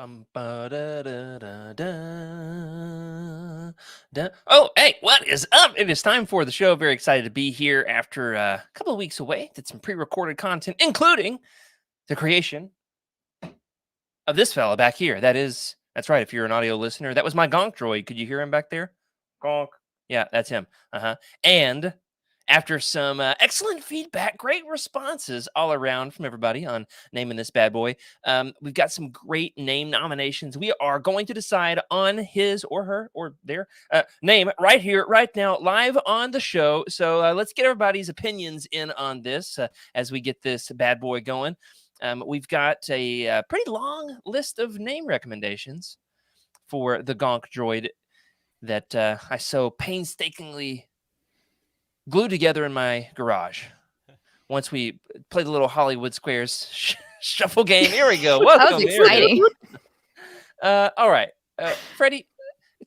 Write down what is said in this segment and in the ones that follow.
Bum, ba, da, da, da, da, da. Oh, hey, what is up? It is time for the show. Very excited to be here after a couple of weeks away. Did some pre-recorded content, including the creation of this fella back here. That's right. If you're an audio listener, that was my gonk droid. Could you hear him back there? Gonk. Yeah, that's him. And after some excellent feedback, great responses all around from everybody on naming this bad boy, we've got some great name nominations. We are going to decide on his or her or their name right here, right now, live on the show. So let's get everybody's opinions in on this as we get this bad boy going. We've got a pretty long list of name recommendations for the gonk droid that I so painstakingly glued together in my garage. Once we played the little Hollywood Squares shuffle game. Here we go. Welcome. That was exciting. All right, Freddie,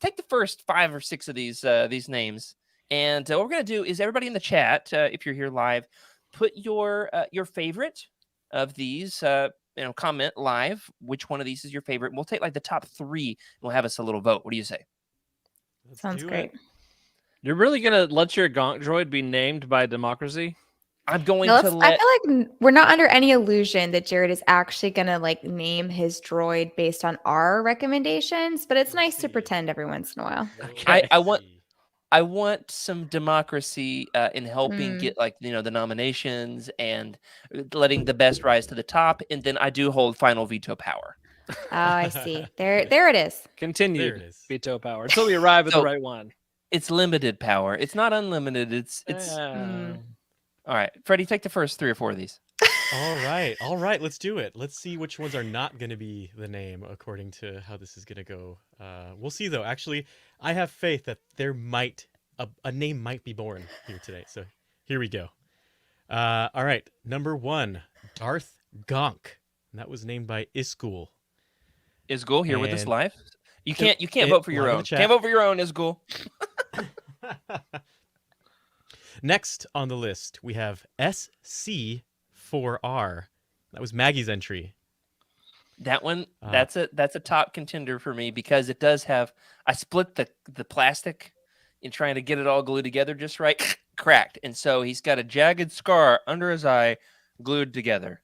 take the first 5 or 6 of these names, and what we're gonna do is everybody in the chat, if you're here live, put your favorite of these. Comment live which one of these is your favorite. We'll take like the top 3, and we'll have us a little vote. What do you say? Sounds great. You're really gonna let your gonk droid be named by democracy? I'm going No, to let. I feel like we're not under any illusion that Jared is actually gonna like name his droid based on our recommendations, but it's nice to pretend every once in a while. Okay. I want some democracy in helping get the nominations and letting the best rise to the top, and then I do hold final veto power. Oh, I see. There it is. Continued There it is. veto power until we arrive at So- the right one. It's limited power. It's not unlimited. It's all right. Freddie, take the first 3 or 4 of these. All right, let's do it. Let's see which ones are not going to be the name according to how this is going to go. We'll see, though. Actually, I have faith that there might a name might be born here today. So here we go. All right, number 1, Darth Gonk. And that was named by Iskul. Isgul here with us And live. You can't vote for your live in own. the chat. Can't vote for your own, Isgul. Next on the list, we have SC4R. That was Maggie's entry. That one, that's a top contender for me because it does have. I split the plastic in trying to get it all glued together just right, cracked, and so he's got a jagged scar under his eye, glued together.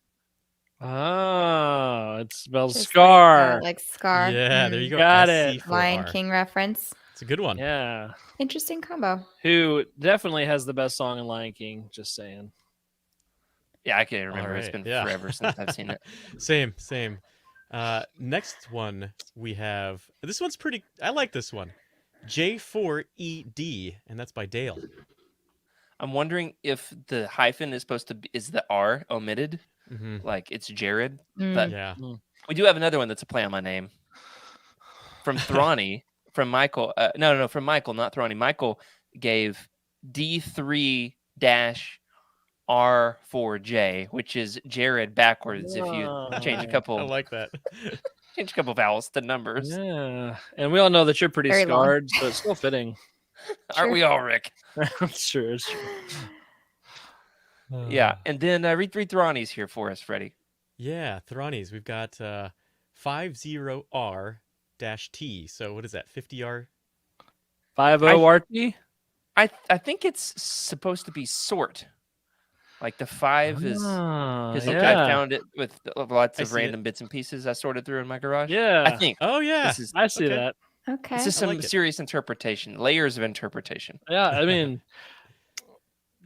Oh, it spells Just Scar. Like Scar. Yeah, there you go. Got it. SC4R. Lion King reference. It's a good one. Yeah. Interesting combo. Who definitely has the best song in Lion King, just saying. Yeah, I can't remember. It's Alright, been yeah. forever since I've seen it. Same. Next one we have. This one's pretty. I like this one. J4ED, and that's by Dale. I'm wondering if the hyphen is supposed to be the R omitted, Mm-hmm. like it's Jared. Mm. But Yeah. we do have another one that's a play on my name. From Thrawny, from Michael. No, from Michael, not Thrawny. Michael gave D3-R4J, which is Jared backwards. If you change a couple, I like that. change a couple vowels to numbers. Yeah. And we all know that you're pretty Very long. scarred, so it's still fitting. Aren't we all, Rick? It's true. It's true. Yeah. And then read 3 Thrawnies here for us, Freddie. Yeah, Thranis. We've got 50R-T. So what is that? 50R? 50RT? I think it's supposed to be sort. Like the 5 is. Because I found it with lots I of see random bits and pieces I sorted through in my garage. Yeah. I think. Oh yeah. This is, I see Okay. that. Okay. this is I some like it. serious interpretation, layers of interpretation. Yeah, I mean,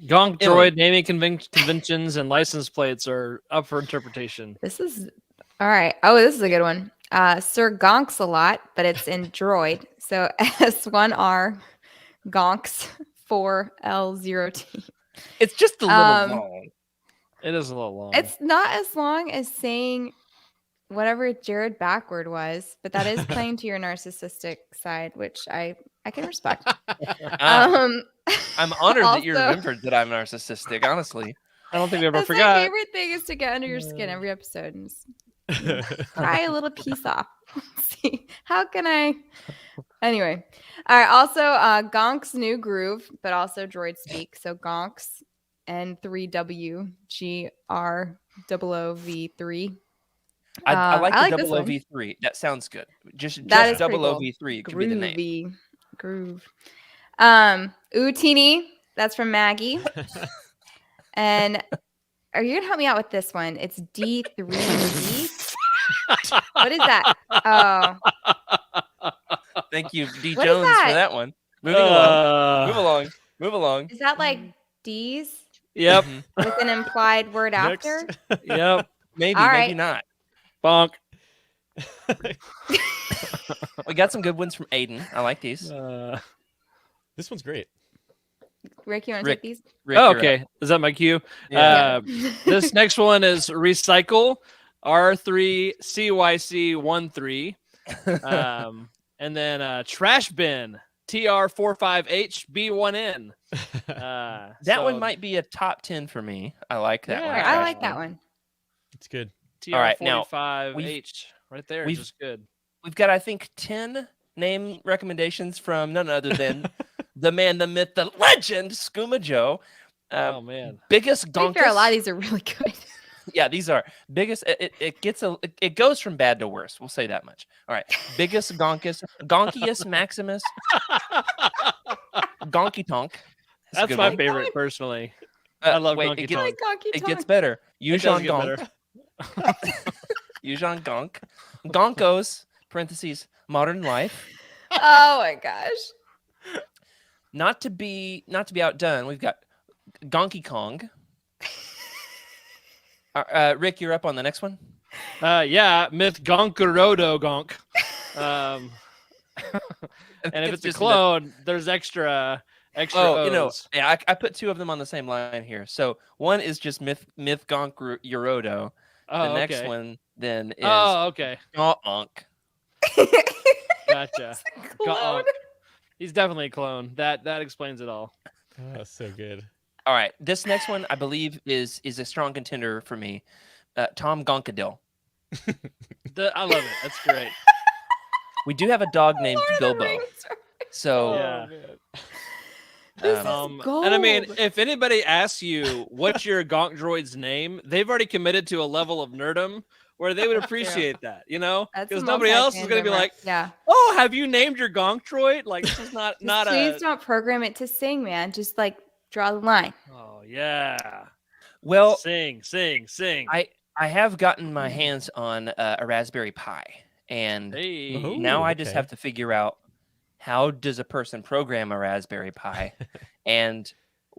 gonk droid naming conventions and license plates are up for interpretation. This is all right. Oh, this is a good one. Sir Gonks a lot, but it's in droid. So S1R Gonks 4L0T. It's just a little long. It is a little long. It's not as long as saying whatever Jared backward was, but that is playing to your narcissistic side, which I can respect. I'm honored that you also- remembered that I'm narcissistic, honestly. I don't think we ever That's my forgot. favorite thing is to get under your skin every episode and just pry a little piece off. See, how can I? Anyway, all right. Also, Gonk's new groove, but also droid speak. So Gonk's N3W GR0OV3. I like I the like this double one. OV3. That sounds good. Just That is double pretty cool. OV3 could be the name. Groovy. Groove. Youtini, that's from Maggie. And are you gonna help me out with this one? It's D3D. What is that? Oh, Thank you, D What is Jones, for that? that one. Moving along. Move along. Move along. is that like D's Yep. Mhm. with an implied word Next. after? Yep. Maybe, All maybe right. not. Bonk. We got some good ones from Aiden. I like these. This one's great. Rick, you want to Rick. take these? Rick, Oh, you're up. okay. Is that my cue? Yeah. This next one is recycle R3CYC13. And then trash bin TR45HB1N. That one might be a top 10 for me. I like that one. Yeah. I Trash like that bin. one. It's good. All right, now, TR45H right there. we've- Just good. We've got, I think, 10 name recommendations from none other than the man, the myth, the legend, Skooma Joe. Oh man. Biggest To be fair, a lot of gonkus. these are really good. Yeah, these are biggest. It goes from bad to worse. We'll say that much. All right, biggest gonkus, gonkiest Maximus, Gonky Tonk. That's a That's good my one. favorite personally. I love wait, Gonky it gets, Tonk. it gets better. It does Yuuzhan get Gonk. better. Yuuzhan Gonk. Gonkos, parentheses, modern life. Oh my gosh. Not to be outdone, we've got Gonky Kong. Rick, you're up on the next one. Yeah, myth Gonkarodo Gonk. And if it's a just clone, there's extra Oh, O's. yeah, I put two of them on the same line here. So one is just myth Gonk Eurodo. Oh, The next okay. one then is Oh, okay. Gonk. Gotcha. Clone. Gonk. He's definitely a clone. That explains it all. Oh, so good. All right, this next one I believe is a strong contender for me. Tom Gonkadil. I love it. That's great. We do have a dog named Lord of the Bilbo. Rings. So Yeah. This is And I mean, gold. if anybody asks you what's your Gonk droid's name, they've already committed to a level of nerdom where they would appreciate that, you know? That's Because the nobody else is going to be multi-fandom, like, yeah. "Oh, have you named your Gonk droid?" Like this is not Just please don't program it to sing, man. Just like draw the line. Oh yeah. well, Sing. I have gotten my hands on a Raspberry Pi, and Hey. Oh. now I just okay. have to figure out how does a person program a Raspberry Pi, and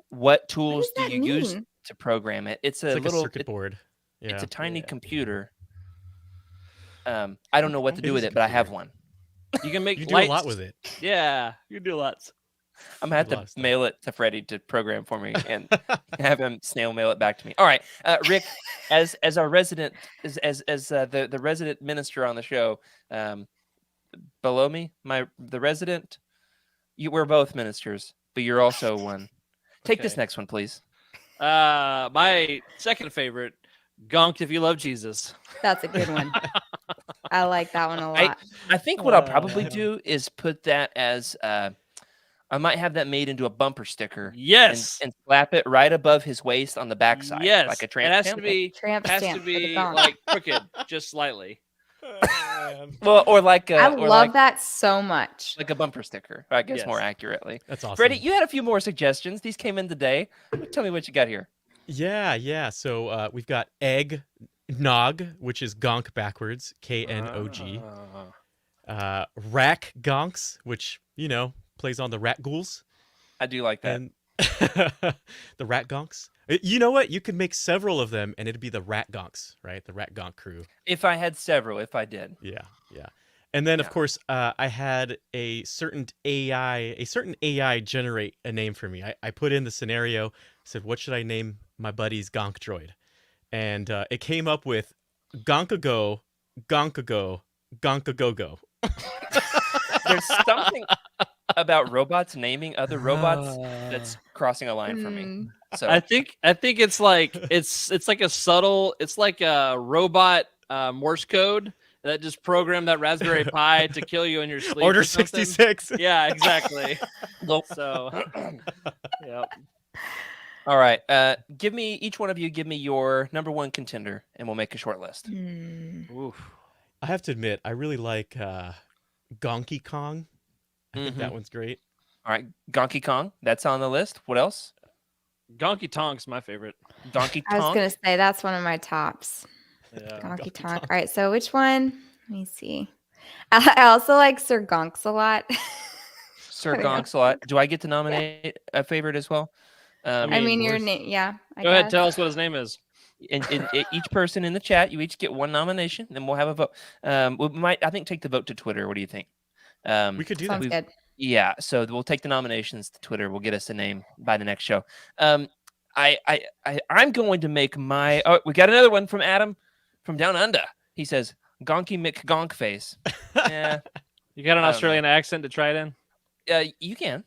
what tools do does you that use mean? to program it? It's a It's like little a circuit board. Yeah. It's a tiny Yeah. computer. I don't know what to It do is with a it, but I have computer. one. You can make You do a lot lights. with it. Yeah, you do lots. I'm gonna have A lot to of stuff. mail it to Freddie to program for me and have him snail mail it back to me. All right, Rick, as our resident, as the resident minister on the show, below me, the resident, we're both ministers, but you're also one. Take this Okay. next one, please. My second favorite, Gonk if you love Jesus. That's a good one. I like that one a lot. I think what I'll probably Uh, do is put that as I might have that made into a bumper sticker. Yes. And slap it right above his waist on the backside. Yes. Like a It tramp has stamp. to be Tramp has stamp to for the be Gonk. like crooked, just slightly. Well, or like I or love like, that so much. like a bumper sticker, I guess more Yes. accurately. That's awesome. Freddie, you had a few more suggestions. These came in today. Tell me what you got here. Yeah. So we've got egg nog, which is gonk backwards, Knog. Rack gonks, which plays on the rat ghouls, I do like that. and the rat gonks. You know what? You could make several of them, and it'd be the rat gonks, right? The rat gonk crew. If I had several, if I did. Yeah. And then, Yeah. of course, I had a certain AI generate a name for me. I put in the scenario, said, what should I name my buddy's gonk droid? And it came up with Gonkago, Gonkago, Gonkagogo. There's something about robots naming other robots that's crossing a line for me. Mm. So I think it's like it's like a subtle. It's like a robot Morse code that just programmed that Raspberry Pi to kill you in your sleep. Order or something. 66. Yeah, exactly. Nope. So, yep. All right. Each one of you give me your number one contender, and we'll make a short list. Oof. I have to admit, I really like Gonky Kong. I think that one's great. All right, Donkey Kong. That's on the list. What else? Donkey Tonk's my favorite. Donkey I was Kong. gonna say that's one of my tops. Yeah. Gonky Gonky Tonk. Tonk. All right, so which one? Let me see. I also like Sir Gonks a lot. Sir I don't know. Gonk. Do I get to nominate a favorite as well? I mean, mean, your worth- name. Yeah. I Go ahead, guess. tell us what his name is. and each person in the chat, you each get one nomination, then we'll have a vote. We might, I think, take the vote to Twitter. What do you think? We could do that. Sounds good. Yeah, so we'll take the nominations to Twitter. We'll get us a name by the next show. I'm going to make my. Oh, we got another one from Adam from Down Under. He says Gonky McGonkface. Yeah, You got an I don't Australian accent to try it in? you can.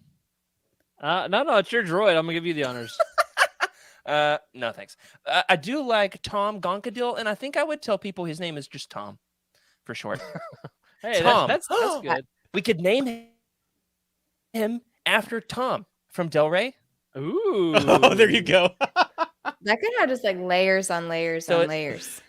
No, it's your droid. I'm gonna give you the honors. No thanks. I do like Tom Gonkadil, and I think I would tell people his name is just Tom, for short. Hey, Tom. that's good. We could name him after Tom from Del Rey. Ooh. Oh, there you go. That could have just like layers on layers So on it- layers.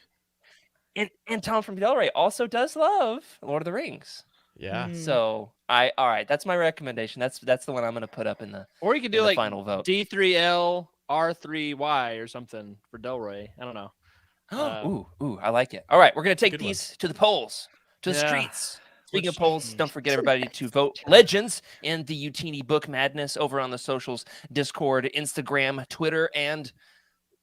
And Tom from Del Rey also does love Lord of the Rings. Yeah. Mm. So all right, that's my recommendation. That's the one I'm going to put up in the Or you could in do the like final vote. D3L R3Y or something for Delroy. I don't know. Ooh, I like it. All right, we're going to take Good one. these to the polls, to the Yeah. streets. Speaking of Which- polls, don't forget everybody to vote Legends in the Youtini Book Madness over on the socials, Discord, Instagram, Twitter, and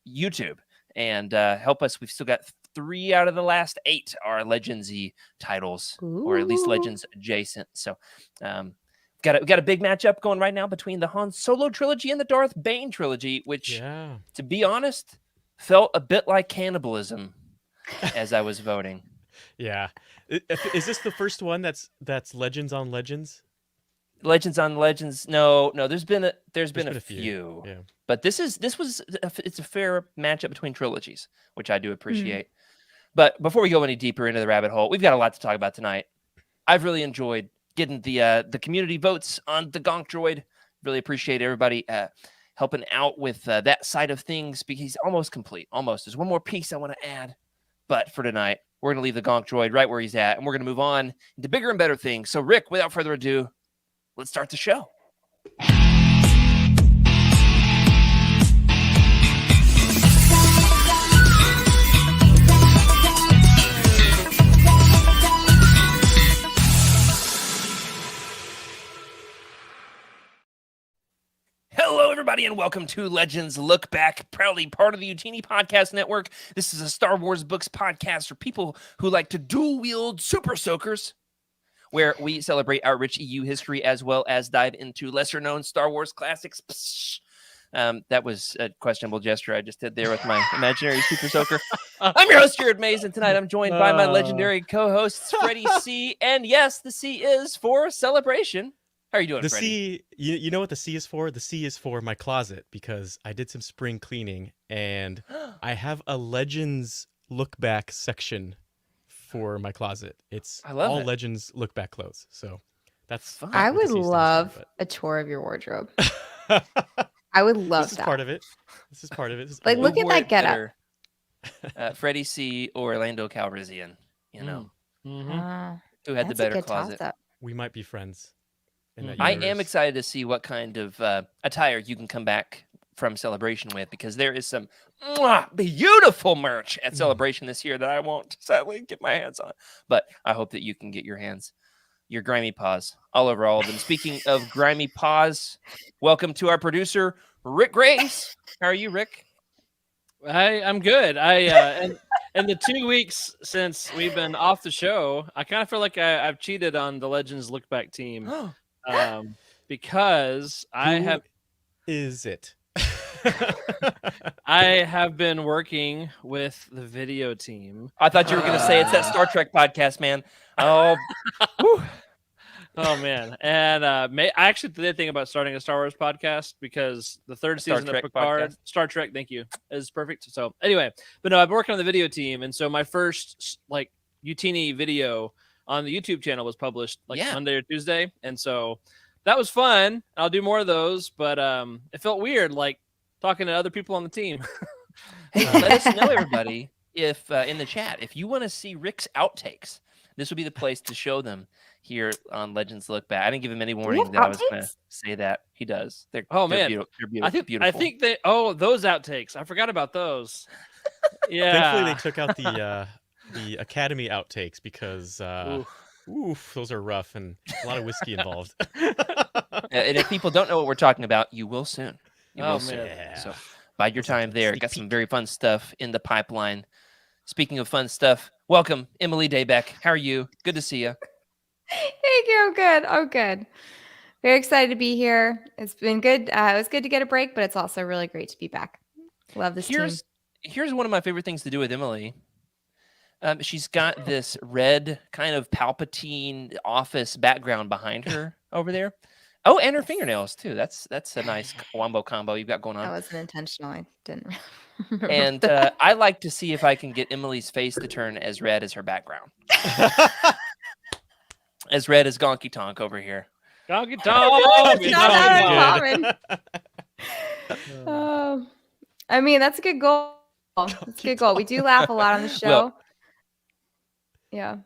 YouTube. And help us. We've still got 3 out of the last 8 are Legends-y titles, or at least Ooh. Legends adjacent. So we got a big matchup going right now between the Han Solo trilogy and the Darth Bane trilogy, which, Yeah. to be honest, felt a bit like cannibalism as I was voting. Yeah. Is this the first one that's Legends on Legends? Legends on Legends. No, there's been a been a few. few, yeah. But it's a fair matchup between trilogies, which I do appreciate. But before we go any deeper into the rabbit hole, we've got a lot to talk about tonight. I've really enjoyed getting the community votes on the Gonk Droid. Really appreciate everybody helping out with that side of things, because he's almost complete. Almost. There's one more piece I want to add. But for tonight, we're going to leave the Gonk Droid right where he's at, and we're going to move on into bigger and better things. So, Rick, without further ado, let's start the show. Hello, everybody, and welcome to Legends Look Back, proudly part of the Youtini Podcast Network. This is a Star Wars books podcast for people who like to dual-wield super soakers, where we celebrate our rich EU history as well as dive into lesser-known Star Wars classics. Psh. That was a questionable gesture I just did there with my imaginary super soaker. I'm your host, Jared Mays, and tonight I'm joined by my legendary co-hosts, Freddie C. And yes, the C is for celebration. How are you doing, The Freddie? C, you know what the C is for? The C is for my closet, because I did some spring cleaning and I have a Legends look back section for my closet. It's I love all it. Legends look back clothes. So that's Fun. I what the would C stands for, love a tour of your wardrobe. I would love this is that. part of it. This is part of it. Like, Who look at wore that it getup. better, Freddie C. or Orlando Calrissian? You know, Mhm. Ah, who had the that's a better good closet? toss-up. We might be friends. In that I am universe. excited to see what kind of attire you can come back from Celebration with, because there is some beautiful merch at Celebration this year that I won't sadly get my hands on. But I hope that you can get your grimy paws all over all of them. Speaking of grimy paws, welcome to our producer, Rick Graves. How are you, Rick? I'm good. In the 2 weeks since we've been off the show, I kind of feel like I've cheated on the Legends Look Back team, because Who is it? I have been working with the video team. I thought you were going to say it's that Star Trek podcast, man. Oh, whew. Oh man, and I actually did think about starting a Star Wars podcast, because the third Star season Trek of Picard, podcast. Star Trek, thank you, is perfect. So anyway, but no, I've been working on the video team, and so my first like Youtini video on the YouTube channel was published like Yeah. Monday or Tuesday, and so that was fun. I'll do more of those, but it felt weird. Like talking to other people on the team. Hey, let us know, everybody, if in the chat, if you want to see Rick's outtakes, this would be the place to show them here on Legends Look Back. I didn't give him any Do we warning have that I was going to outtakes? say that. He does. They're Man, beautiful. They're I beautiful. think they. Oh, those outtakes. I forgot about those. Yeah. Thankfully, they took out the Academy outtakes because Ooh. oof, those are rough and a lot of whiskey involved. And if people don't know what we're talking about, you will soon. You will Oh soon. man. Yeah. So bide your Listen to time the there. sneak Got some peek. very fun stuff in the pipeline. Speaking of fun stuff, welcome, Emily Daybeck. How are you? Good to see you. Thank you. I'm good. I'm good. Very excited to be here. It's been good. It was good to get a break, but it's also really great to be back. Love this team. Here's one of my favorite things to do with Emily. She's got this red kind of Palpatine office background behind her over there. Oh, and her fingernails too. That's a nice wombo combo you've got going That on. wasn't intentional. I didn't remember. And that. I like to see if I can get Emily's face to turn as red as her background. As red as Gonky Tonk over here. Donkey It's Tonk. not that Good. uncommon. I mean, that's a good goal. That's a good goal. We do laugh a lot on the show. Well, yeah.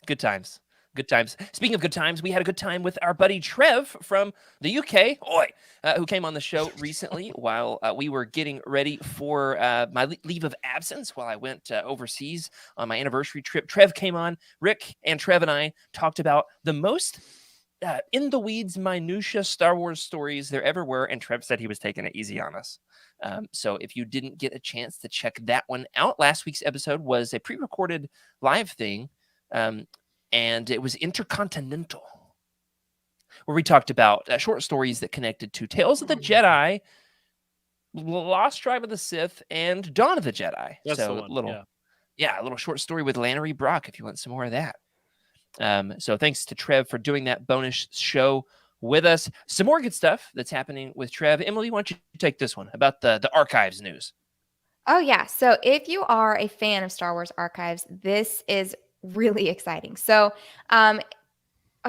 Good times. Good times. Speaking of good times, we had a good time with our buddy Trev from the UK, who came on the show recently while we were getting ready for my leave of absence while I went overseas on my anniversary trip. Trev came on. Rick and Trev and I talked about the most in the weeds, minutia Star Wars stories there ever were, and Trev said he was taking it easy on us. So if you didn't get a chance to check that one out, last week's episode was a pre-recorded live thing. And it was Intercontinental, where we talked about short stories that connected to Tales of the Jedi, Lost Tribe of the Sith, and Dawn of the Jedi. That's so the one. a little short story with Lannery Brock if you want some more of that. So thanks to Trev for doing that bonus show with us. Some more good stuff that's happening with Trev. Emily, why don't you take this one about the archives news? Oh, yeah. So if you are a fan of Star Wars Archives, this is really exciting. So Star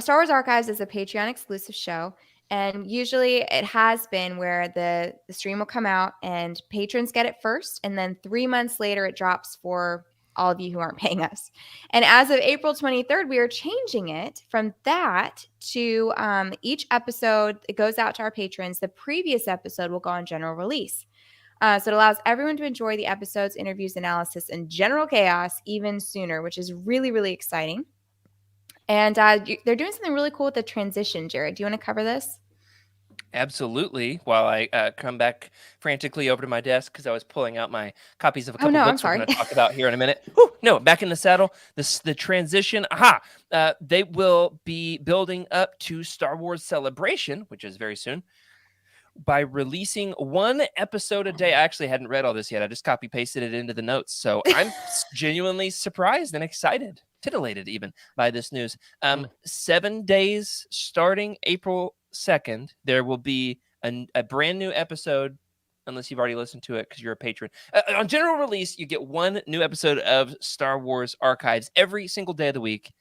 Wars Archives is a Patreon exclusive show. And usually it has been where the stream will come out and patrons get it first. And then 3 months later, it drops for all of you who aren't paying us. And as of April 23rd, we are changing it from that to each episode. It goes out to our patrons. The previous episode will go on general release. So it allows everyone to enjoy the episodes, interviews, analysis, and general chaos even sooner, which is really, really exciting. And they're doing something really cool with the transition. Jared, do you want to cover this? Absolutely. While I come back frantically over to my desk because I was pulling out my copies of a couple I'm books we're sorry. going to talk about here in a minute. Whew, no, back in the saddle. The transition. They will be building up to Star Wars Celebration, which is very soon, by releasing one episode a day. I actually hadn't read all this yet. I just copy pasted it into the notes. So I'm genuinely surprised and excited, titillated even by this news. 7 days starting April 2nd, there will be a brand new episode, unless you've already listened to it because you're a patron. On general release, you get one new episode of Star Wars Archives every single day of the week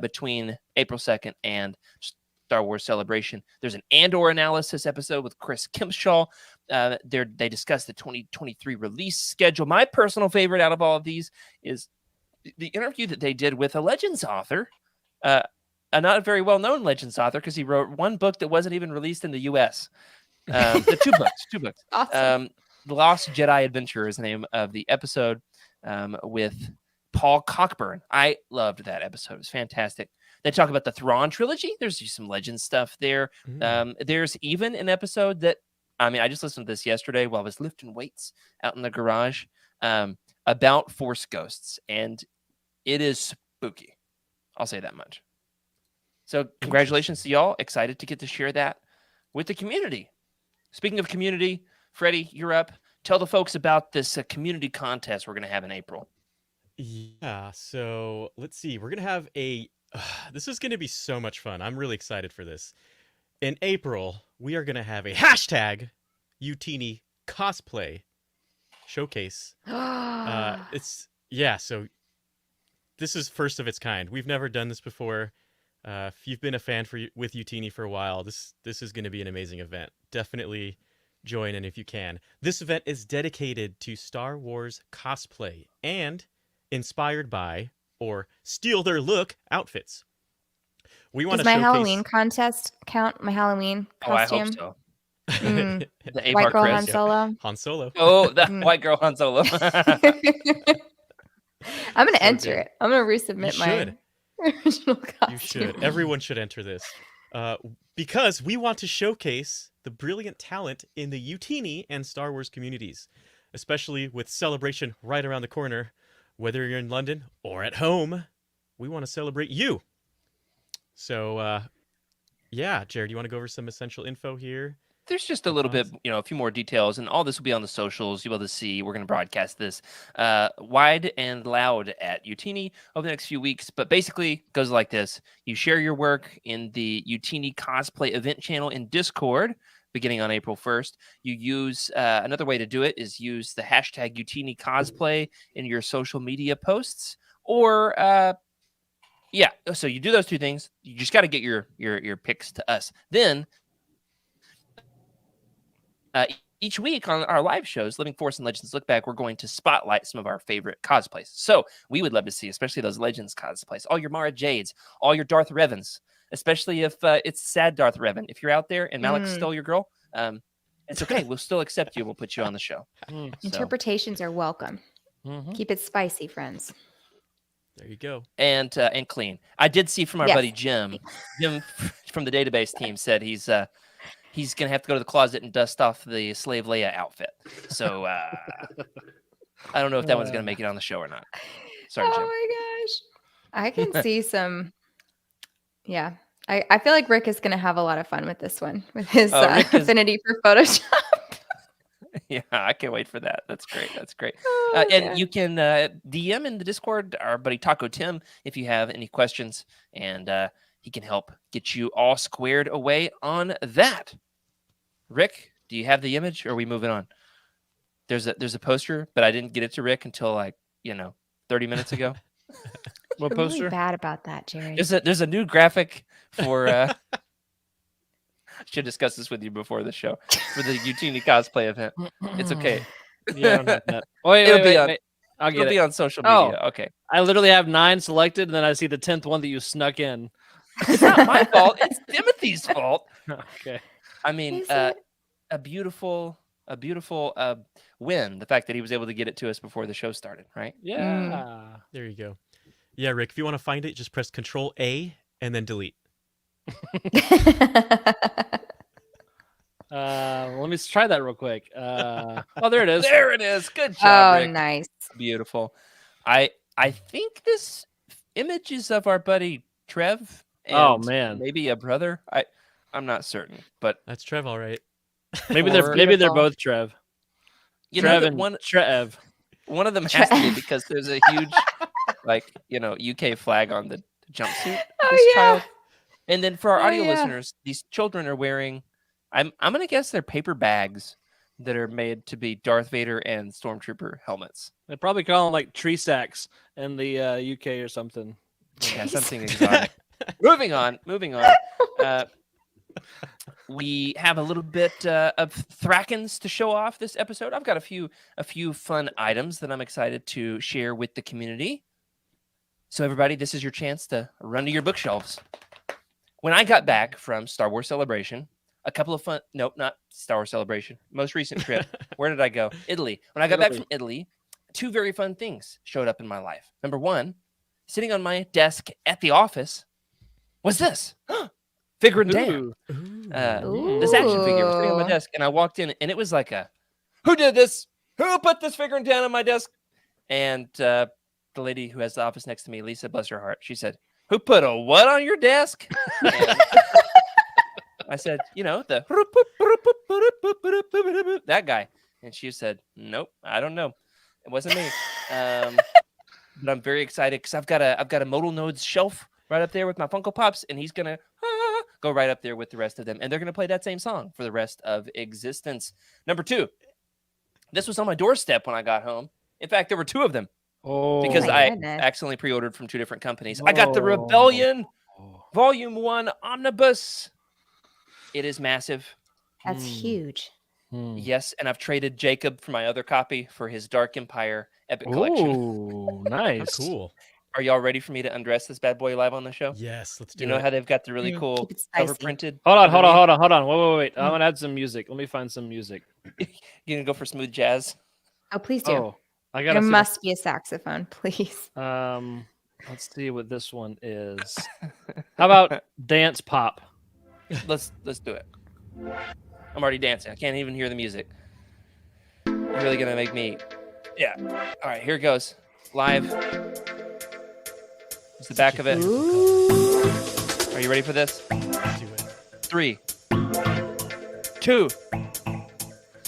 between April 2nd and Star Wars Celebration. There's an Andor analysis episode with Chris Kempshaw. They discuss the 2023 release schedule. My personal favorite out of all of these is the interview that they did with a Legends author, a not very well-known Legends author, because he wrote one book that wasn't even released in the U.S. Two books. Awesome. The Lost Jedi Adventure is the name of the episode with Paul Cockburn. I loved that episode. It was fantastic. They talk about the Thrawn trilogy. There's some Legend stuff there. There's even an episode that, I just listened to this yesterday while I was lifting weights out in the garage about Force ghosts, and it is spooky. I'll say that much. So congratulations to y'all. Excited to get to share that with the community. Speaking of community, Freddie, you're up. Tell the folks about this community contest we're going to have in April. Yeah, so let's see. We're going to have this is going to be so much fun. I'm really excited for this. In April, we are going to have a hashtag Youtini cosplay showcase. So this is first of its kind. We've never done this before. If you've been a fan with Youtini for a while, this is going to be an amazing event. Definitely join in if you can. This event is dedicated to Star Wars cosplay and inspired by or steal their look outfits. We want Does to my showcase Halloween contest count? My Halloween Oh, I hope costume? so. Mm. The White Avar girl Chris. Han Solo. Han Solo. Oh, the Mm. white girl Han Solo. I'm gonna So enter good. it. I'm gonna You resubmit should. my original costume. You should. Everyone should enter this. Because we want to showcase the brilliant talent in the Youtini and Star Wars communities, especially with Celebration right around the corner. Whether you're in London or at home, we want to celebrate you. So, yeah, Jared, you want to go over some essential info here? There's just a little bit, a few more details, and all this will be on the socials. You'll be able to see. We're going to broadcast this wide and loud at Youtini over the next few weeks. But basically, it goes like this: you share your work in the Youtini cosplay event channel in Discord, beginning on April 1st. You use another way to do it is use the hashtag Youtini cosplay in your social media posts, or yeah. So you do those two things. You just got to get your pics to us. Then each week on our live shows, Living Force and Legends Look Back, we're going to spotlight some of our favorite cosplays. So we would love to see, especially those Legends cosplays, all your Mara Jades, all your Darth Revans, especially if it's sad Darth Revan. If you're out there and Malik stole your girl, it's okay. We'll still accept you and we'll put you on the show. So, Interpretations are welcome. Mhm. Keep it spicy, friends. There you go. and clean. I did see from our Yes. buddy Jim from the database team said he's gonna have to go to the closet and dust off the Slave Leia outfit. So I don't know if that one's gonna make it on the show or not. Sorry, Oh Jim. my gosh. I can see some. Yeah. I feel like Rick is going to have a lot of fun with this one, with his Rick is- affinity for Photoshop. Yeah, I can't wait for that. That's great. That's great. Oh, And man. you can DM in the Discord our buddy Taco Tim if you have any questions, and he can help get you all squared away on that. Rick, do you have the image, or are we moving on? There's a poster, but I didn't get it to Rick until 30 minutes ago. What You're poster? really bad about that, Jerry. There's a new graphic for. I should discuss this with you before the show for the Youtini cosplay event. It's okay. Yeah, I don't have that. Oh, wait, It'll wait, be wait, on- wait. I'll It'll get be it. on social Oh. media. Okay. I literally have 9 selected, and then I see the 10th one that you snuck in. It's not my fault. It's Timothy's fault. Okay. I mean, Is it? a beautiful win. The fact that he was able to get it to us before the show started, right? Yeah. There you go. Yeah, Rick, if you want to find it, just press Control A and then delete. Let me try that real quick. Oh, there it is. There it is. Good job, Oh, Rick. nice. Beautiful. I think this image is of our buddy Trev. Oh, and man. maybe a brother. I'm not certain, but That's Trev, all right. Maybe Or- they're Beautiful. both Trev. you Trev know that and one Trev. of them has to be because there's a huge UK flag on the jumpsuit. of Oh, this yeah. child. And then for our Oh, audio yeah. listeners, these children are wearing. I'm gonna guess they're paper bags that are made to be Darth Vader and Stormtrooper helmets. They probably call them like tree sacks in the UK or something. Yeah, Jeez. something exotic. moving on. We have a little bit of Thrackens to show off this episode. I've got a few fun items that I'm excited to share with the community. So everybody, this is your chance to run to your bookshelves. When I got back from Star Wars Celebration, not Star Wars Celebration, most recent trip. Where did I go? Italy. When I got back Italy. from Italy, 2 very fun things showed up in my life. Number 1, sitting on my desk at the office was this. Figure and Dan. Ooh. This action figure was sitting on my Ooh. desk, and I walked in, and it was like who did this? Who put this figure and Dan on my desk? And the lady who has the office next to me, Lisa, bless her heart, she said, who put a what on your desk? And I said, that guy. And she said, nope, I don't know. It wasn't me. But I'm very excited because I've got a Modal Nodes shelf right up there with my Funko Pops, and he's gonna go right up there with the rest of them, and they're gonna play that same song for the rest of existence. Number 2, this was on my doorstep when I got home. In fact, there were 2 of them Oh, because my I goodness. accidentally pre-ordered from 2 different companies. I got the Oh. Rebellion Volume 1 Omnibus. It is massive. That's huge. Yes, and I've traded Jacob for my other copy for his Dark Empire Epic Collection. Ooh, How nice. cool. Are y'all ready for me to undress this bad boy live on the show? Yes, let's do You know it. how they've got the really cool Keep it cover spicy. printed? Hold on. underneath? Wait. I'm gonna add some music. Let me find some music. You gonna go for smooth jazz? Oh, please do. Oh, I gotta There see. must be a saxophone, please. Let's see what this one is. How about dance pop? Let's do it. I'm already dancing. I can't even hear the music. You're really gonna make me. Yeah. All right, here it goes. Live. It's the back of it. Ooh. Are you ready for this? Let's do it. 3, 2,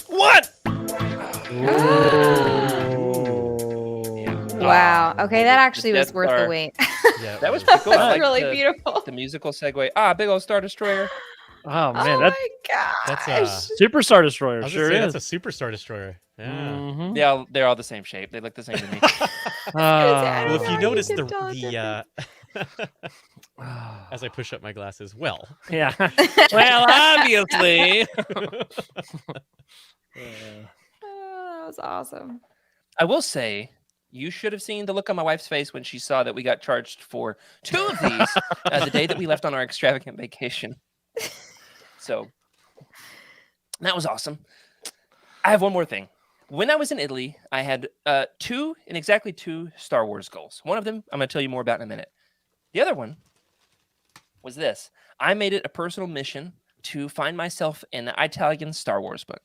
1. Wow. Okay, that The actually was Death worth the Star. wait. Yeah, That was was. pretty cool. I That's like really the, beautiful. the musical segue. Big old Star Destroyer. Oh man, Oh that's my gosh. That's Superstar Destroyer. I was Sure gonna say, is. that's a Superstar Destroyer. Yeah. Mhm. They're all the same shape. They look the same to me. I Well, don't if know you how notice can tell the as I push up my glasses, well. Yeah. Well, obviously. Oh, that was awesome. I will say, you should have seen the look on my wife's face when she saw that we got charged for 2 of these the day that we left on our extravagant vacation. So that was awesome. I have one more thing. When I was in Italy, I had exactly two Star Wars goals. One of them I'm going to tell you more about in a minute. The other one was this. I made it a personal mission to find myself an Italian Star Wars book.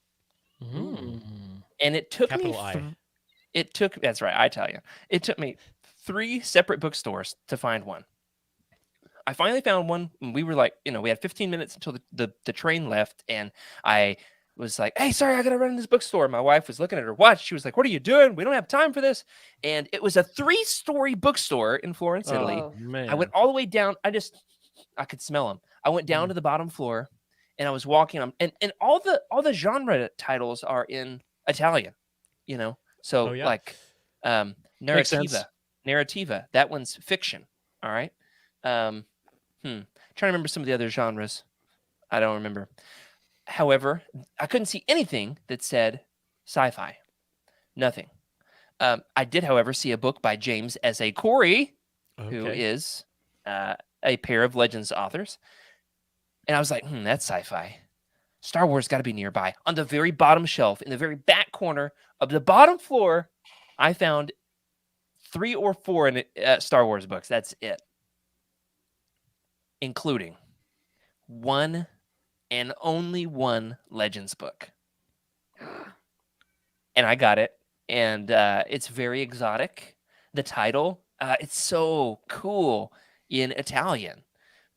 And it took Capital me... I. That's right, Italian. It took me 3 separate bookstores to find one. I finally found one. And we were like, we had 15 minutes until the train left. And I was like, hey, sorry, I got to run to this bookstore. My wife was looking at her watch. She was like, what are you doing? We don't have time for this. And it was a 3-story bookstore in Florence, Italy. Oh. Man. I went all the way down. I could smell them. I went down to the bottom floor and I was walking on, and all the genre titles are in Italian, So Oh, yeah. like Makes sense. Narrativa, that one's fiction. All right. Trying to remember some of the other genres. I don't remember. However, I couldn't see anything that said sci-fi. Nothing. I did, however, see a book by James S.A. Corey, who Okay. is a pair of Legends authors. And I was like, that's sci-fi. Star Wars got to be nearby. On the very bottom shelf, in the very back corner of the bottom floor, I found 3 or 4 Star Wars books. That's it. Including one and only one Legends book. And I got it. And it's very exotic. The title, it's so cool in Italian.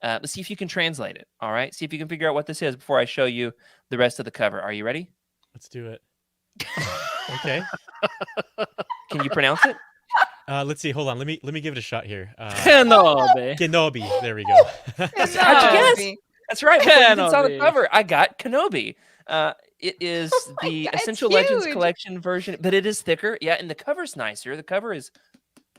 Let's see if you can translate it. All right. See if you can figure out what this is before I show you the rest of the cover. Are you ready? Let's do it. Okay. Can you pronounce it? Let's see. Hold on. Let me give it a shot here. Kenobi. Kenobi. There we go. How'd you guess? Kenobi. That's right. Before you even saw the Kenobi. cover, I got Kenobi. It is Oh my the God, it's Essential Legends huge. Collection version, but it is thicker. Yeah, and the cover's nicer. The cover is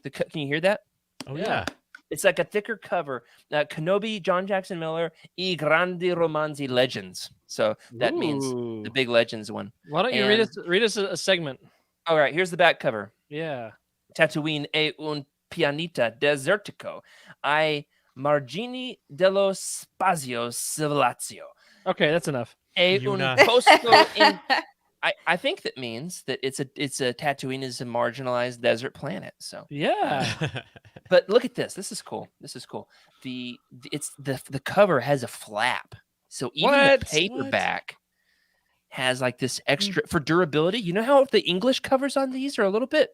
can you hear that? Oh Yeah. yeah. It's like a thicker cover. Kenobi, John Jackson Miller, I Grandi Romanzi Legends. So that means Ooh. the big Legends one. Why don't you read us a segment? All right, here's the back cover. Yeah. Tatooine è un pianeta desertico ai margini dello spazio civilizio. Okay, that's enough. È un Yuna. posto in... I think that means that it's a Tatooine is a marginalized desert planet. So Yeah. but look at this. This is cool. The cover has a flap. So even What? the paperback has like this extra for durability. You know how the English covers on these are a little bit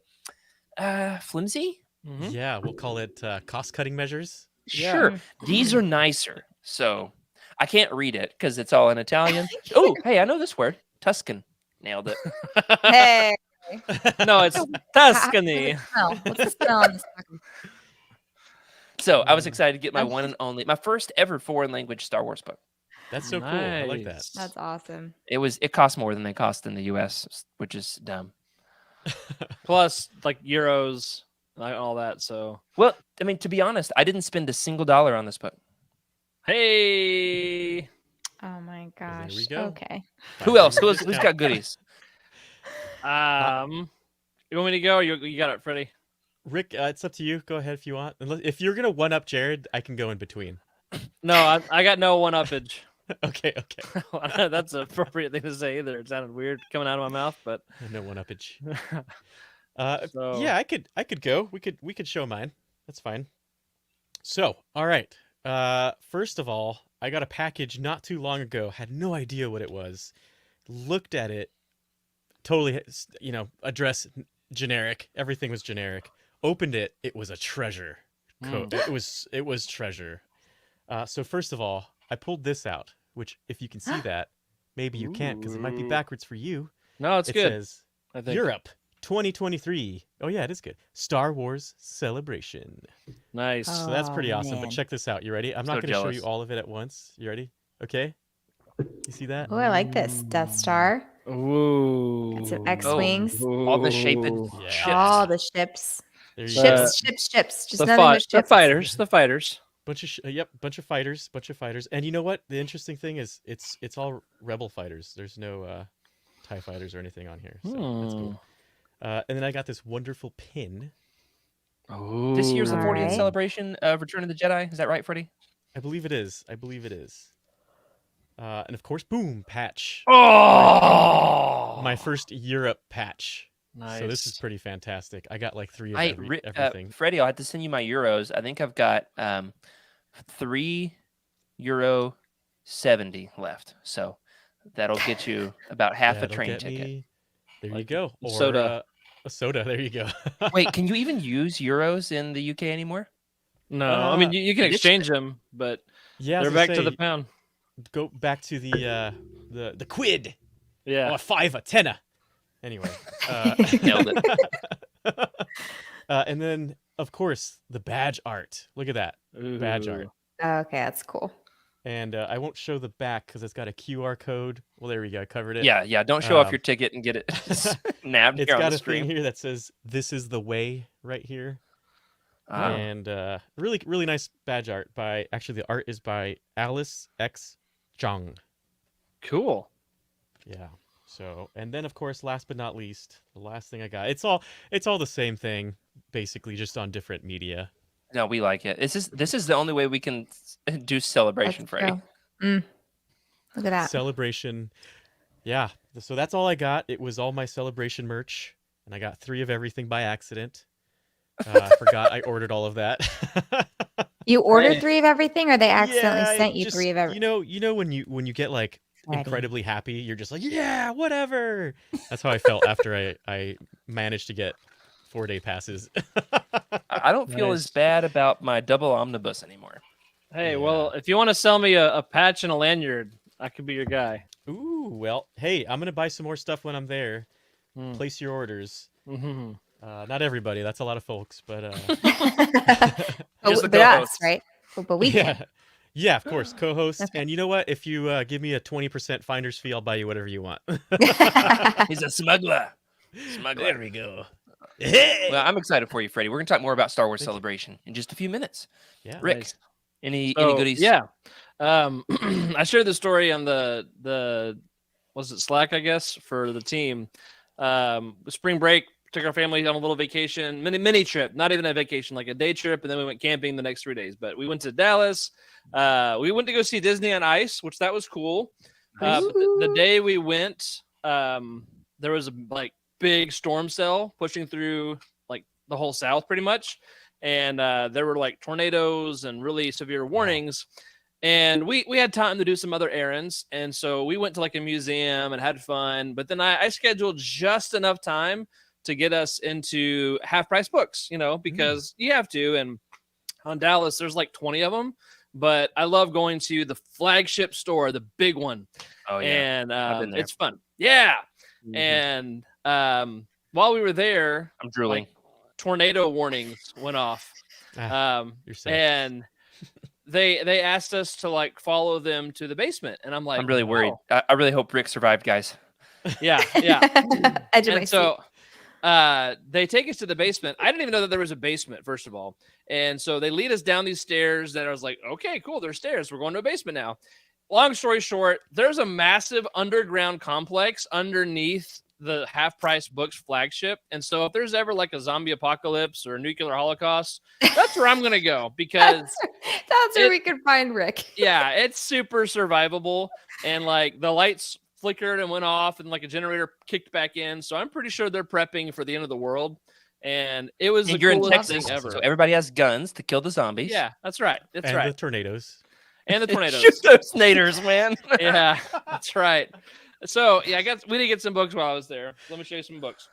flimsy? Mhm. Yeah, we'll call it cost-cutting measures. Yeah. Sure. These are nicer. So I can't read it because it's all in Italian. Oh, hey, I know this word. Tuscan. Nailed it. Hey. No, it's Tuscany. What's the smell on this fucking... So I was excited to get my one and only, my first ever foreign language Star Wars book. That's so cool. I like that. Nice. That's awesome. It cost more than they cost in the US, which is dumb. Plus, like euros, like all that. So, Well, I mean, to be honest, I didn't spend a single dollar on this book. hey, Oh my Very gosh. we go. Okay. Who else? 5% Who's discount. got goodies? You want me to go? You got it, Freddie. Rick, it's up to you. Go ahead if you want. If you're gonna one up Jared, I can go in between. No, I got no one-uppage. Okay. That's an appropriate thing to say either. It sounded weird coming out of my mouth, but No one uppage. So- Yeah, I could go. We could show mine. That's fine. So, all right. First of all, I got a package not too long ago. Had no idea what it was. Looked at it. Totally, address generic. Everything was generic. Opened it. It was a treasure. It was treasure. So first of all, I pulled this out, which if you can see that, maybe you can't because it might be Ooh. backwards for you. No, it's It good. says I think. Europe 2023. Oh yeah, it is good. Star Wars Celebration. Nice. So that's pretty Oh, awesome. man. But check this out. You ready? I'm not So going to show you jealous. all of it at once. You ready? Okay. You see that? Oh, I like this. Death Star. Ooh. And some X-Wings. All the shaped Yeah. ships. All the ships. There you Ships, go. ships. Just The, nothing but the ships. fighters. The fighters. Bunch of fighters. And you know what? The interesting thing is, it's all Rebel fighters. There's no TIE fighters or anything on here. So that's cool. And then I got this wonderful pin. Ooh. This year's the 40th Alright. celebration of Return of the Jedi. Is that right, Freddie? I believe it is. And of course, boom, patch. Oh, My first Europe patch. nice. So this is pretty fantastic. I got like 3 of everything. Freddie, I'll have to send you my euros. I think I've got €3.70 left. So that'll get you about half a That'll train get ticket. me- There you Like go. Or soda. a soda. There you go. Wait, can you even use euros in the UK anymore? No, I mean you can it is- exchange them, but Yeah, they're back to the pound. Go back to the quid. Yeah. Or a 5, a 10. Anyway. Nailed it. And then, of course, the badge art. Look at that. Badge Ooh. art. Okay, that's cool. And I won't show the back because it's got a QR code. Well, there we go. I covered it. Yeah. Don't show off Um, your ticket and get it nabbed It's here on got the a thing stream. here that says, "This is the way," right here. Oh. And really, really nice badge art by. Actually, the art is by Alice X. Zhang. Cool. Yeah. So, and then of course, last but not least, the last thing I got. It's all the same thing, basically, just on different media. No, we like it. This is the only way we can do celebration, Let's Freddie. go. Look at that. Celebration. Yeah. So that's all I got. It was all my celebration merch, and I got 3 of everything by accident. I forgot I ordered all of that. You ordered 3 of everything, or they accidentally Yeah, sent you just, 3 of everything? You know when you get like Freddie. incredibly happy, you're just like, yeah, whatever. That's how I felt after I managed to get 4-day passes. I don't feel as Nice. bad about my double omnibus anymore. Hey, Yeah. well, if you want to sell me a patch and a lanyard, I could be your guy. Ooh, well, hey, I'm gonna buy some more stuff when I'm there. Hmm. Place your orders. Mhm. Not everybody. That's a lot of folks, but Just the but us, co-hosts. right? But we yeah, can. yeah, of course, co-host. Okay. And you know what? If you give me a 20% finder's fee, I'll buy you whatever you want. He's a smuggler. Smuggler. we go. Well, I'm excited for you, Freddie. We're gonna talk more about Star Wars Thank you. Celebration in just a few minutes. Yeah. Rick, Nice. any So, goodies? Yeah. I shared the story on the was it Slack, I guess, for the team. Spring break, took our family on a little vacation, mini trip, not even a vacation, like a day trip, and then we went camping the next 3 days. But we went to Dallas. We went to go see Disney on Ice, which that was cool. But the day we went, there was a like big storm cell pushing through like the whole South pretty much. And there were like tornadoes and really severe warnings. And we had time to do some other errands. And so we went to like a museum and had fun. But then I scheduled just enough time to get us into half price books, because you have to. And on Dallas, there's like 20 of them. But I love going to the flagship store, the big one. Oh yeah. And I've been there. it's fun. Yeah. Mhm. And while we were there, I'm drooling. tornado warnings went off. You're safe. And they asked us to like follow them to the basement. And I'm like, I'm really worried. "Oh." I really hope Rick survived, guys. Yeah. Yeah. Edge of my And seat. so they take us to the basement. I didn't even know that there was a basement, first of all. And so they lead us down these stairs that I was like, okay, cool. There's stairs. We're going to a basement now. long story short, there's a massive underground complex underneath the Half Price Books flagship. And so if there's ever like a zombie apocalypse or a nuclear holocaust, that's where I'm going to go because that's where we can find Rick. yeah, it's super survivable. And like the lights flickered and went off and like a generator kicked back in. So I'm pretty sure they're prepping for the end of the world. And it was the You're in coolest Texas, thing ever. so everybody has guns to kill the zombies. Yeah, that's right. That's and right. the tornadoes. And the tornadoes. Shoot those naders, man. Yeah, that's right. So yeah, we did get some books while I was there. Let me show you some books.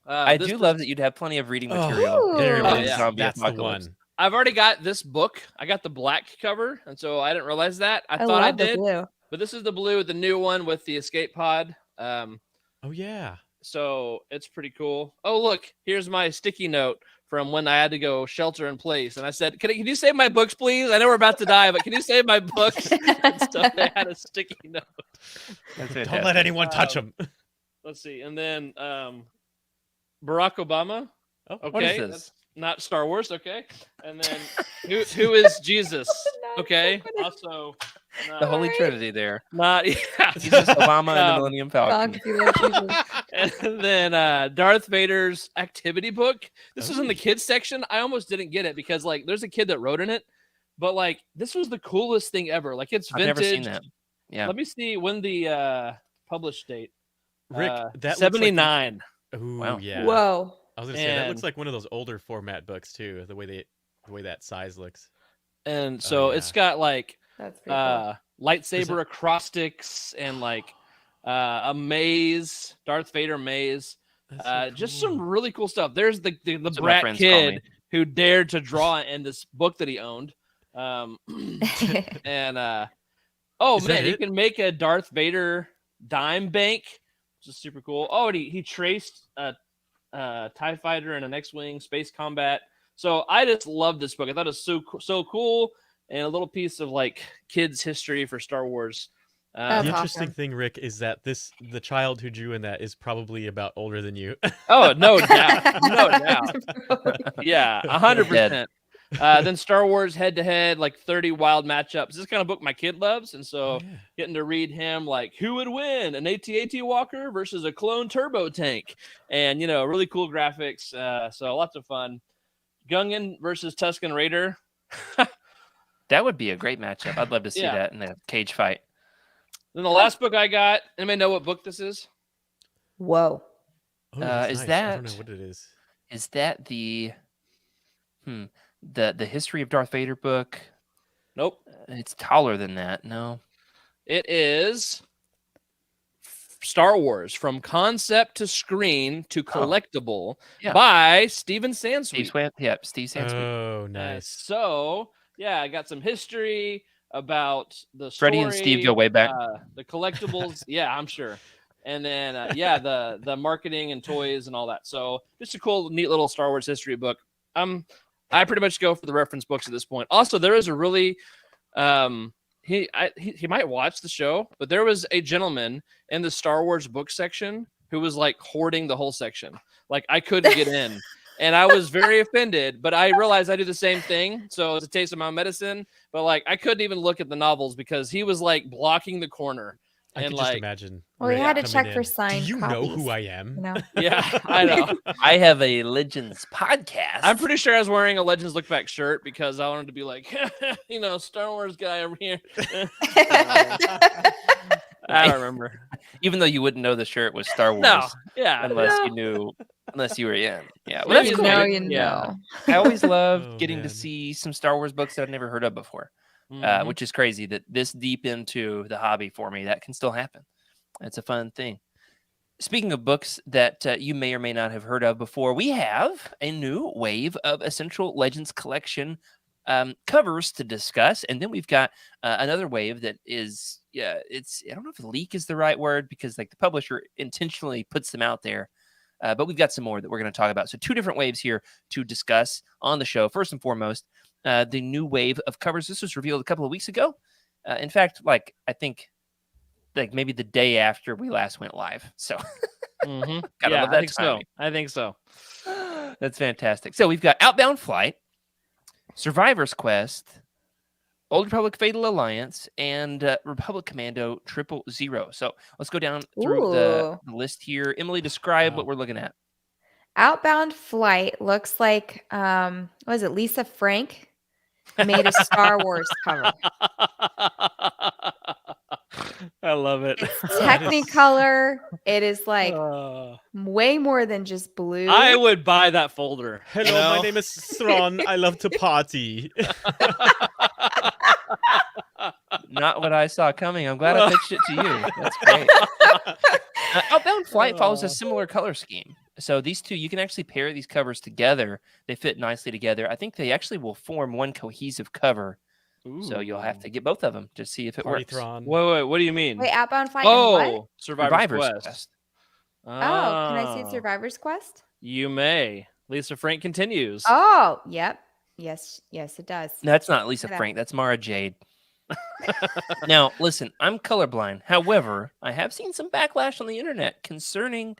I do love that you'd have plenty of reading material. Ooh. There Oh, it is. yeah. Zombie That's apocalypse. the one. I've already got this book. I got the black cover, and so I didn't realize that. I thought I love the did, blue. but this is the blue, the new one with the escape pod. Oh yeah. So it's pretty cool. Oh look, here's my sticky note from when I had to go shelter in place, and I said, "Can you save my books, please? I know we're about to die, but can you save my books?" and stuff. They had a sticky note. That's Don't let fantastic. anyone touch them. Let's see, and then Barack Obama. Oh, Okay, What is this? that's not Star Wars. Okay, and then who is Jesus? Okay, also The Holy Alright. Trinity there. not yeah. Jesus, Obama, and the Um, Millennium Falcon. Gonk, if you love Jesus. And then Darth Vader's activity book. This was in the kids section. I almost didn't get it because like there's a kid that wrote in it, but like this was the coolest thing ever. Like it's I've vintage. never seen that. Yeah. Let me see when the published date. Rick, that 79. Looks like... Ooh, Wow. yeah. Whoa. I was gonna say that And- looks like one of those older format books too. The way that size looks. And so yeah. it's got like That's pretty cool. lightsaber acrostics and like a maze, Darth Vader maze. That's so Just cool. some really cool stuff. There's the That's what my brat friends call kid me. who dared to draw in this book that he owned. And oh Is that man, you it? can make a Darth Vader dime bank, which is super cool. Oh, and he traced a TIE fighter and an X-wing, space combat. So I just love this book. I thought it was so cool, and a little piece of like kids' history for Star Wars. That's The awesome. interesting thing, Rick, is that the child who drew in that is probably about older than you. Oh, no doubt, no doubt. Yeah, 100%. Then Star Wars head-to-head, like 30 wild matchups. This is the kind of book my kid loves, and so Oh, yeah. getting to read him like who would win, an AT-AT Walker versus a clone turbo tank, and really cool graphics. So lots of fun. Gungan versus Tusken Raider. That would be a great matchup. I'd love to see Yeah. that in a cage fight. Then the last book I got. Anybody know what book this is? Whoa. Oh, that's is nice. I that- don't know what it is. Is that the History of Darth Vader book? Nope. It's taller than that. No. It is Star Wars from concept to screen to collectible Yeah. by Steven Sansweet. Steve Swan. Yep. Steve Sansweet. Oh, nice. So yeah, I got some history about the story. Freddie and Steve go way back. The collectibles, yeah, I'm sure. And then the marketing and toys and all that. So just a cool, neat little Star Wars history book. I pretty much go for the reference books at this point. Also, there is a really he might watch the show, but there was a gentleman in the Star Wars book section who was like hoarding the whole section. Like I couldn't get in. And I was very offended, but I realized I do the same thing. So it's a taste of my medicine. But like I couldn't even look at the novels because he was like blocking the corner. I And could just like, imagine. Well, we Rick had to coming check in. for signed Do you know who copies, I am? You know? yeah, I know. I have a Legends podcast. I'm pretty sure I was wearing a Legends Lookback shirt because I wanted to be like, Star Wars guy over here. I don't remember. Even though you wouldn't know the shirt was Star Wars. No, yeah. Unless No. you knew, unless you were in. Yeah. Well, Maybe that's You cool. know, right? you know. Yeah. I always loved Oh, getting to man. see some Star Wars books that I've never heard of before, Mhm. which is crazy that this deep into the hobby for me, that can still happen. It's a fun thing. Speaking of books that you may or may not have heard of before, we have a new wave of Essential Legends Collection covers to discuss. And then we've got another wave that is, I don't know if leak is the right word because like the publisher intentionally puts them out there. But we've got some more that we're going to talk about. So 2 different waves here to discuss on the show. First and foremost, the new wave of covers. This was revealed a couple of weeks ago. In fact, I think maybe the day after we last went live. So Mhm. Gotta Yeah, love I that think so. timing. I think so. that's fantastic. So we've got Outbound Flight, Survivor's Quest, Old Republic Fatal Alliance, and Republic Commando 000. So let's go down through the Ooh. list here. Emily, describe what Wow. we're looking at. Outbound Flight looks like what is it? Lisa Frank made a Star Wars cover. I love it. It's That is- Technicolor. It is like Uh, way more than just blue. I would buy that folder. you Hello, my know? name is Thrawn. I love to party. Not what I saw coming. I'm glad I pitched it to you. That's great. Outbound Flight follows a similar color scheme. So these two, you can actually pair these covers together. They fit nicely together. I think they actually will form one cohesive cover. So you'll have to get both of them to see if it Party works. Thrawn. Wait, what do you mean? Wait, Outbound Flight and what? Oh, Survivor's Survivor's Quest. Quest. Oh, can I see Ah, Survivor's Quest? You may. Lisa Frank continues. Oh, yep. Yes, it does. No, that's not Lisa Look at that. Frank. That's Mara Jade. Now, listen, I'm colorblind. However, I have seen some backlash on the internet concerning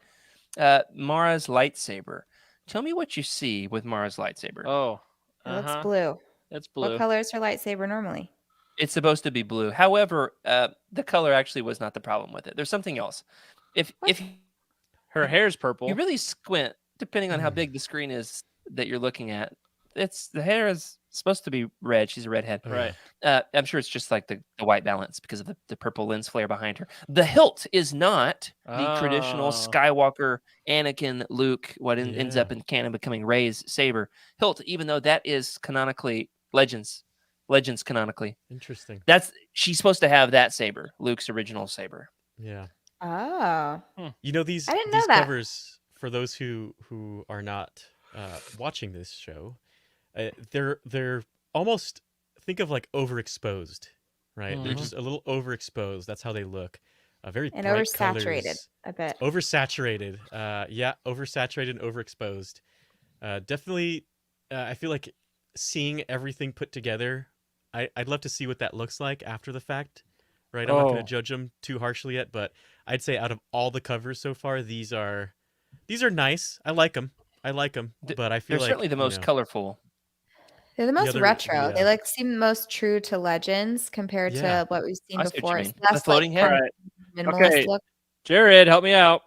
Mara's lightsaber. Tell me what you see with Mara's lightsaber. Oh, It looks blue. It's What blue. color is her lightsaber normally? It's supposed to be blue. However, the color actually was not the problem with it. There's something else. If Her hair's purple. you really squint, depending on how big the screen is that you're looking at, the hair is supposed to be red. She's a redhead. Oh, Right. I'm sure it's just like the white balance because of the purple lens flare behind her. The hilt is not the traditional Oh. Skywalker, Anakin, Luke, what ends Yeah. up in canon becoming Rey's saber hilt, even though that is canonically Legends canonically. Interesting. She's supposed to have that saber, Luke's original saber. Yeah. Oh. You know these I didn't know these that. covers, for those who are not watching this show, they're almost, think of like overexposed, right? They're Mhm. just a little overexposed. That's how they look. Very And bright oversaturated colors. a bit. Oversaturated. Yeah, oversaturated and overexposed. Definitely, I feel like seeing everything put together, I'd love to see what that looks like after the fact, right? I'm not going Oh. to judge them too harshly yet, but I'd say out of all the covers so far, these are nice. I like them. But I feel They're like certainly the most colorful. They're the most other- retro. They yeah. like seem the most true to Legends compared Yeah. to what we've seen I see what you before. mean. It's The less floating like head? kind of minimalist Okay. look. Jared, help me out.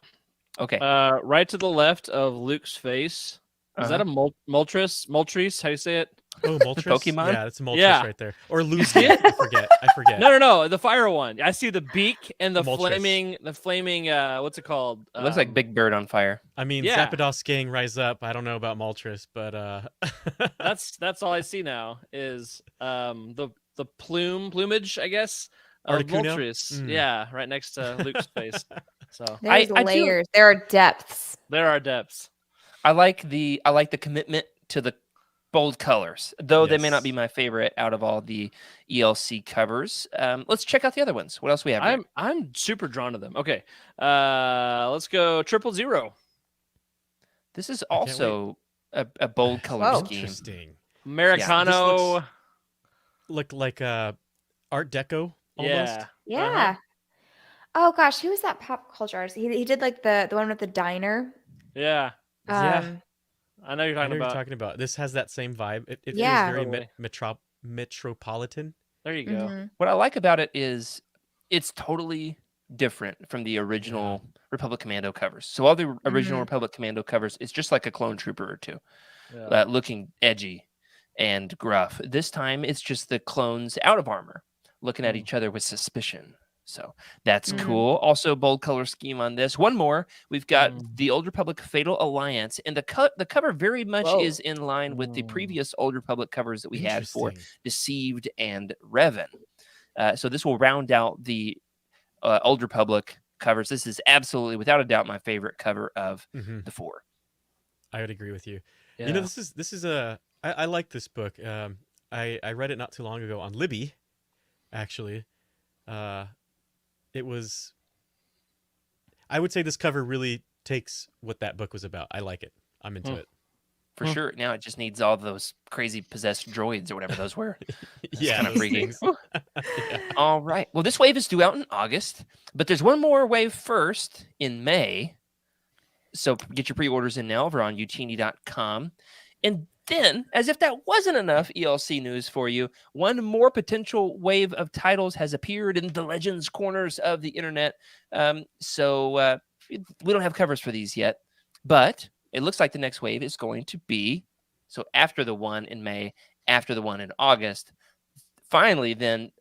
Okay. Right to the left of Luke's face. Is that a Moltres? Moltres? How you say it? Oh, Moltres? Pokemon? Yeah, that's a Moltres Yeah. right there. Or see Lucy. it? I forget. No, the fire one. I see the beak and the Moltres. flaming. What's it called? It looks like Big Bird on fire. I mean, Yeah. Zapdos gang rise up. I don't know about Moltres, but That's all I see now is the plumage, I guess, of Articuno? Moltres. Mm. Yeah, right next to Luke's face. So There's I do- layers. There are depths. there are depths. I like the commitment to the bold colors, though they may not be Yes. my favorite out of all the ELC covers. Let's check out the other ones. What else we have? here? I'm super drawn to them. Okay, let's go 000. This is I can't wait. also a bold color Whoa. scheme. Interesting. Americano. Look like Art Deco almost. Yeah. Yeah. Oh gosh, who was that pop culture artist? He did like the one with the diner. Yeah. Yeah. I know you're I talking know about. you're talking about. This has that same vibe. It Yeah. feels very Totally. metropolitan. There you go. Mhm. What I like about it is it's totally different from the original Republic Commando covers. So all the original Mhm. Republic Commando covers, it's just like a clone trooper or two, Yeah. looking edgy and gruff. This time, it's just the clones out of armor, looking at Mm. each other with suspicion. So that's Mhm. cool. Also, bold color scheme on this. One more, we've got Mm. the Old Republic Fatal Alliance, and the cover very much Whoa. is in line with the Mm. previous Old Republic covers that we had for Interesting. Deceived and Revan. So this will round out the Old Republic covers. This is absolutely, without a doubt, my favorite cover of Mhm. the four. I would agree with you. Yeah. You know, this is a I like this book. I read it not too long ago on Libby, actually. It was. I would say this cover really takes what that book was about. I like it. I'm into it. For sure. Now it just needs all those crazy possessed droids or whatever those were. That's Yeah, kind of those freaky. things. Yeah. All right. Well, this wave is due out in August, but there's one more wave first in May. So get your pre-orders in now over on Youtini.com. And then, as if that wasn't enough ELC news for you, one more potential wave of titles has appeared in the Legends corners of the internet. So we don't have covers for these yet, but it looks like the next wave is going to be, so after the one in May, after the one in August, finally then,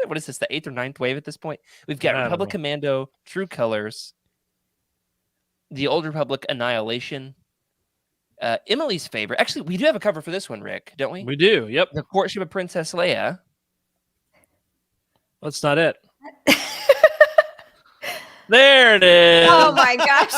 what is this, the 8th or 9th wave at this point? We've got I don't Republic know. Commando, True Colors, the Old Republic Annihilation, Emily's favorite. Actually, we do have a cover for this one, Rick, don't we? We do. Yep. The Courtship of Princess Leia. That's not it. There it is. Oh my gosh.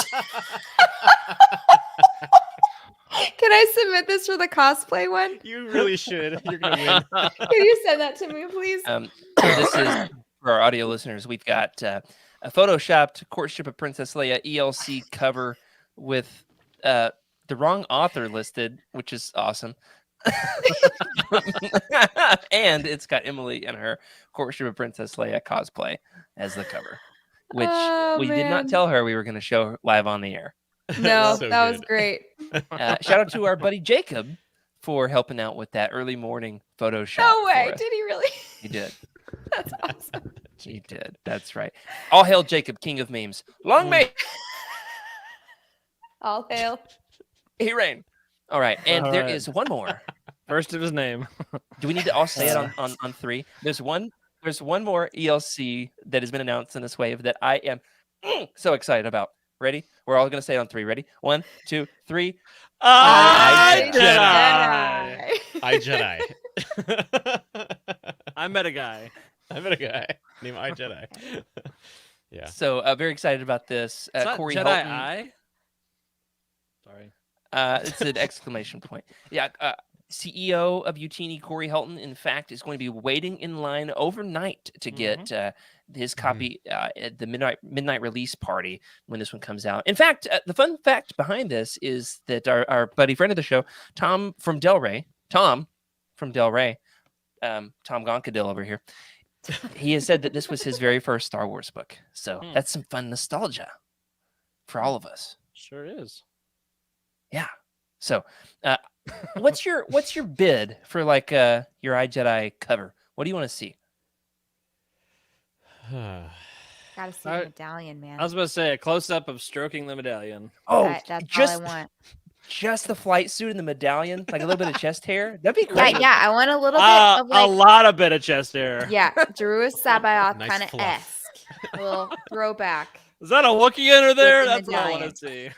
Can I submit this for the cosplay one? You really should. You're gonna win. Can you send that to me, please? So this is for our audio listeners. We've got a photoshopped Courtship of Princess Leia ELC cover with the wrong author listed, which is awesome. And it's got Emily and her Courtship of Princess Leia cosplay as the cover, which we did not man. tell her we were going to show live on the air. No, So that was good. great. Shout out to our buddy Jacob for helping out with that early morning Photoshop. No way. for us. Did he really? He did. That's awesome. He did. That's right. All hail Jacob, king of memes. Long may All hail. he reign. All right, and All there right. is one more. First of his name. Do we need to all say it on three? There's one more ELC that has been announced in this wave that I am so excited about. Ready? We're all gonna say it on three. Ready? 1, 2, 3. I Jedi. I Jedi. I met a guy. I met a guy named I Jedi. Yeah. So very excited about this. It's not Corey Jedi Helton. I. Sorry. It's an exclamation point. Yeah. CEO of Youtini, Corey Helton, in fact, is going to be waiting in line overnight to get his copy at the midnight release party when this one comes out. In fact, the fun fact behind this is that our buddy friend of the show, Tom Gonkadil over here, he has said that this was his very first Star Wars book. So that's some fun nostalgia for all of us. Sure is. Yeah. So, what's your bid for like your iJedi cover? What do you want to see? Gotta see I- the medallion, man. I was about to say a close up of stroking the medallion. Oh, That's just all I want. just the flight suit and the medallion, like a little bit of chest hair. That'd be great. Yeah, I want a little bit of A like, lot of bit of chest hair. yeah, Drew Sabayoth Nice kind of fluff. esque. A little throwback. Is that a Wookiee under there? the That's what I want medallion. to see.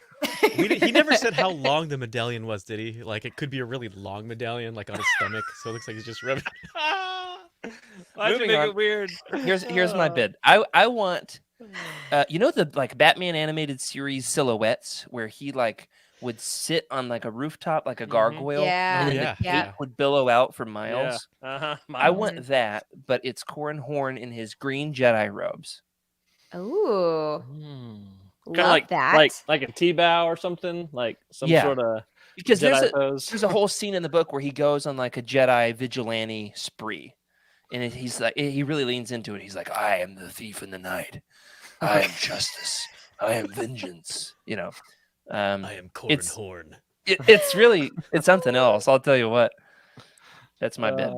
He never said how long the medallion was, did he? Like, it could be a really long medallion, like on his stomach. So it looks like he's just rubbing. Why'd you Moving make on. it weird? Here's my bid. I want, the like Batman animated series silhouettes where he like would sit on like a rooftop like a gargoyle, Yeah. and then Yeah, the yeah. cape would billow out for miles. Uh-huh. I want that, but it's Corin Horn in his green Jedi robes. Ooh, Kind love of like that. like a T-bow or something, like some Yeah. sort of Because Jedi pose. there's a whole scene in the book where he goes on like a Jedi vigilante spree, and he's like, he really leans into it. He's like, I am the thief in the night. I am justice. I am vengeance. I am Corin It's- Horn. it's something else. I'll tell you what. That's my bid.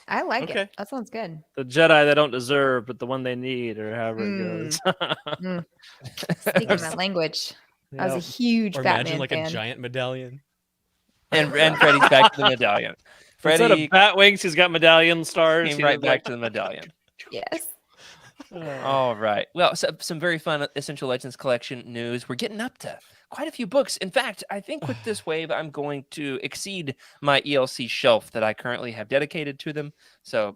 I like Okay. it. That sounds good. The Jedi they don't deserve, but the one they need, or however Mm. it goes. Speaking my language, I was a huge Or Batman imagine like fan. a giant medallion. And Freddie's back to the medallion. Instead Freddie of bat wings, he's got medallion stars. came He right was back to the medallion. Yes. All right. Well, so, some very fun Essential Legends collection news. We're getting up to quite a few books. In fact, I think with this wave, I'm going to exceed my ELC shelf that I currently have dedicated to them. So,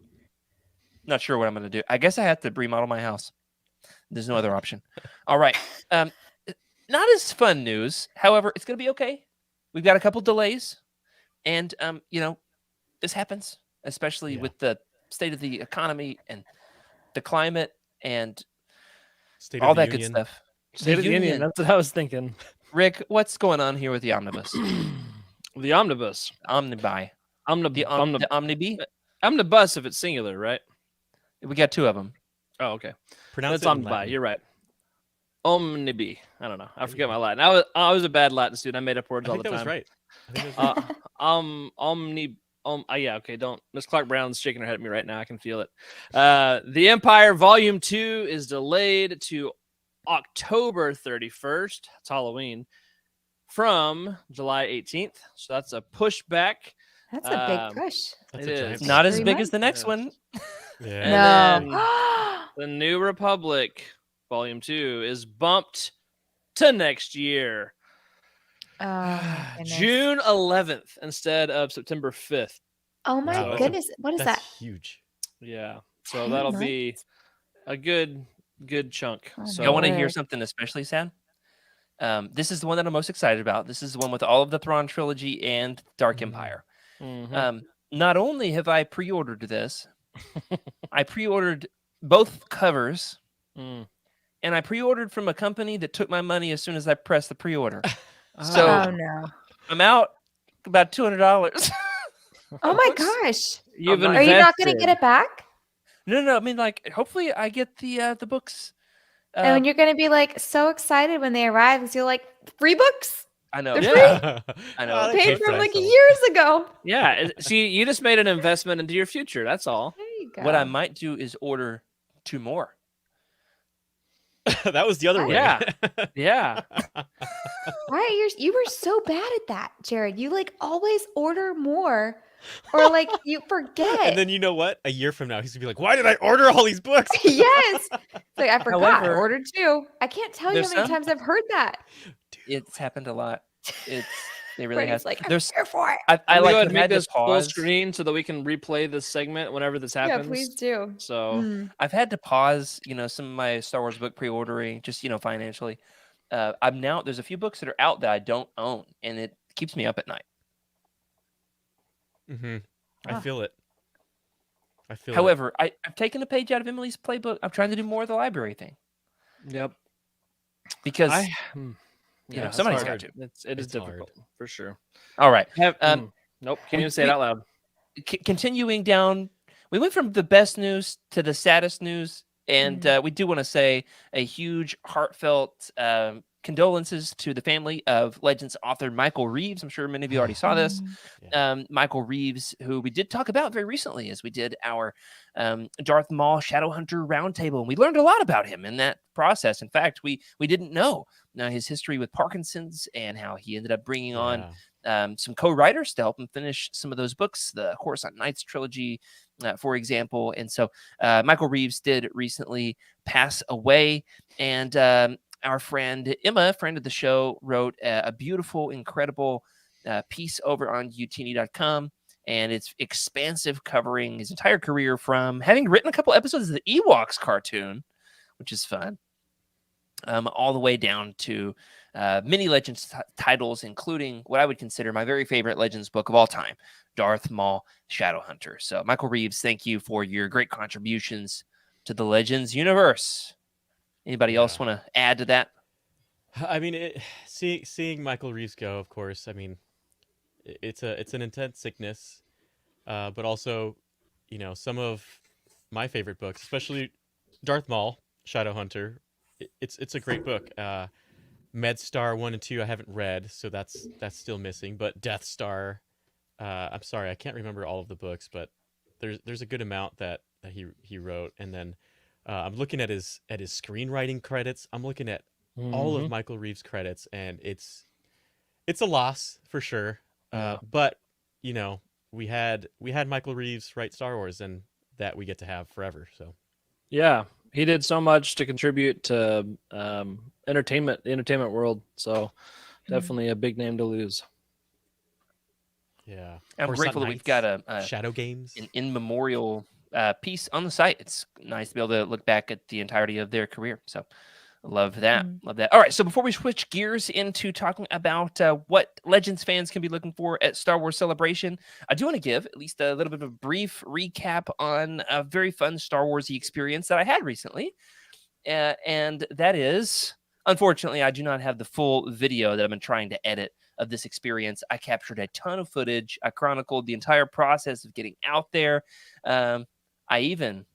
not sure what I'm going to do. I guess I have to remodel my house. There's no other option. All right. Not as fun news. However, it's going to be okay. We've got a couple delays, and this happens, especially Yeah. with the state of the economy and the climate and State all of the that good Union. stuff. State of the Union. That's what I was thinking. Rick, what's going on here with the omnibus? The omnibus. Omnibuy. The omnibus? Omnibus if it's singular, right? We got two of them. Oh, okay. Pronounce That's it in omnibi. Latin. You're right. Omnibi. I don't know. I forget my Latin. I was a bad Latin student. I made up words I all think the that time. was right. I think that's right. Yeah, okay, don't. Miss Clark Brown's shaking her head at me right now. I can feel it. The Empire Volume 2 is delayed to October 31st. It's Halloween. From July 18th. So that's a pushback. That's a big push. That's It a giant is. push. Not as 3 big as the months? next one. Yeah. And No. then the New Republic Volume 2 is bumped to next year. Oh my goodness. June 11th instead of September 5th. Oh my Wow, goodness. What is That's that? huge. Yeah. So 10 that'll be months? a good chunk. Oh, So I want to hear Lord. something especially sad. This is the one that I'm most excited about. This is the one with all of the Thrawn trilogy and Dark Empire. mhm. Not only have I pre-ordered this, I pre-ordered both covers, Mm. and I pre-ordered from a company that took my money as soon as I pressed the pre-order. Oh So no. I'm out about $200. Oh my Books? gosh. You've not- Are you not going to invested. get it back? No. I mean, like, hopefully I get the books. And you're going to be like so excited when they arrive because you're like, free books? I know. They're Yeah. I know. they Paid for for that, like so- years ago. Yeah. See, you just made an investment into your future. That's all. There you go. What I might do is order 2 more. That was the other way. Yeah. Yeah. Why you were so bad at that, Jared. You like always order more or like you forget. And then you know what? A year from now, he's gonna be like, "Why did I order all these books?" Yes. It's like I forgot. I However, ordered 2. I can't tell you how there's many some- times I've heard that. It's happened a lot. It really Brady's has. like, I'm There's here for it. I I like go ahead have and make had to this full pause. screen so that we can replay this segment whenever this happens. Yeah, please do. So Mm. I've had to pause, some of my Star Wars book pre-ordering, just financially. There's a few books that are out that I don't own, and it keeps me up at night. Mm-hmm. I Ah. feel it. I feel it. However, I've taken a page out of Emily's playbook. I'm trying to do more of the library thing yep. because Yeah, somebody's it's got hard. to. It is It's hard. difficult for sure. All right. Nope, can't we- even say it out loud. Continuing down, we went from the best news to the saddest news, and we do want to say a huge, heartfelt condolences to the family of Legends author Michael Reeves. I'm sure many of you already saw this. Michael Reeves, who we did talk about very recently as we did our Darth Maul Shadowhunter roundtable, and we learned a lot about him in that process. In fact, we didn't know his history with Parkinson's and how he ended up bringing on some co-writers to help him finish some of those books, the Coruscant Knights trilogy, for example. And so Michael Reeves did recently pass away, and our friend Emma, friend of the show, wrote a beautiful, incredible piece over on Youtini.com, and it's expansive, covering his entire career from having written a couple episodes of the Ewoks cartoon, which is fun, all the way down to many Legends titles, including what I would consider my very favorite Legends book of all time, Darth Maul Shadowhunter. So, Michael Reeves, thank you for your great contributions to the Legends universe. Anybody else want to add to that? I mean, seeing Michael Reeves go, of course. I mean, it's an intense sickness, but also, some of my favorite books, especially Darth Maul Shadowhunter. It's a great book. MedStar 1 and 2 I haven't read, so that's still missing. But Death Star, I'm sorry, I can't remember all of the books, but there's a good amount that he wrote. And then I'm looking at his screenwriting credits. I'm looking at all of Michael Reeves' credits, and it's a loss for sure. But we had Michael Reeves write Star Wars, and that we get to have forever. So Yeah, he did so much to contribute to the entertainment world. So definitely a big name to lose. yeah, I'm Coruscant grateful that we've Knights, got a Shadow Games. an in memorial piece on the site. It's nice to be able to look back at the entirety of their career. So love that. Love that. All right. So before we switch gears into talking about what Legends fans can be looking for at Star Wars Celebration, I do want to give at least a little bit of a brief recap on a very fun Star Wars-y experience that I had recently. And that is, unfortunately, I do not have the full video that I've been trying to edit of this experience. I captured a ton of footage. I chronicled the entire process of getting out there. I even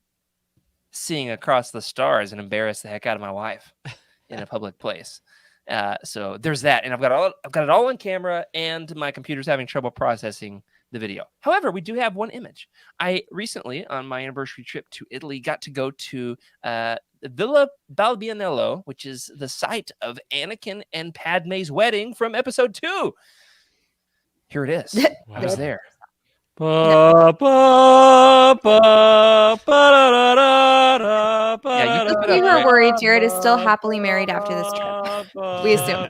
seeing across the stars and embarrassed the heck out of my wife in a public place. So there's that, and I've got it all on camera, and my computer's having trouble processing the video. However, we do have one image. I recently, on my anniversary trip to Italy, got to go to Villa Balbianello, which is the site of Anakin and Padme's wedding from Episode 2. Here it is. Wow. I was there. Yeah, Yeah, you keep it We up, were Rick. worried Jared is still happily married after this trip. We assume.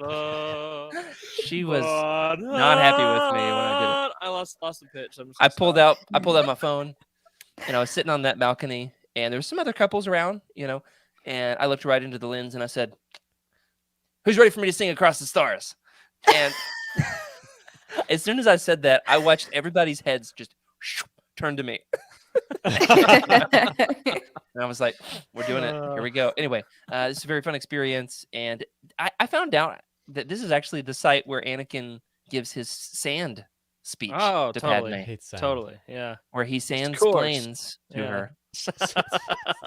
She was not happy with me when I did it. I lost the pitch. I pulled out my phone, and I was sitting on that balcony, and there was some other couples around, and I looked right into the lens and I said, "Who's ready for me to sing Across the Stars?" And as soon as I said that, I watched everybody's heads just turn to me. And I was like, we're doing it. Here we go. Anyway, this is a very fun experience. And I found out that this is actually the site where Anakin gives his sand speech to totally. Padme, Hate sound. Totally, yeah. where he course. sandsplains to Yeah. her.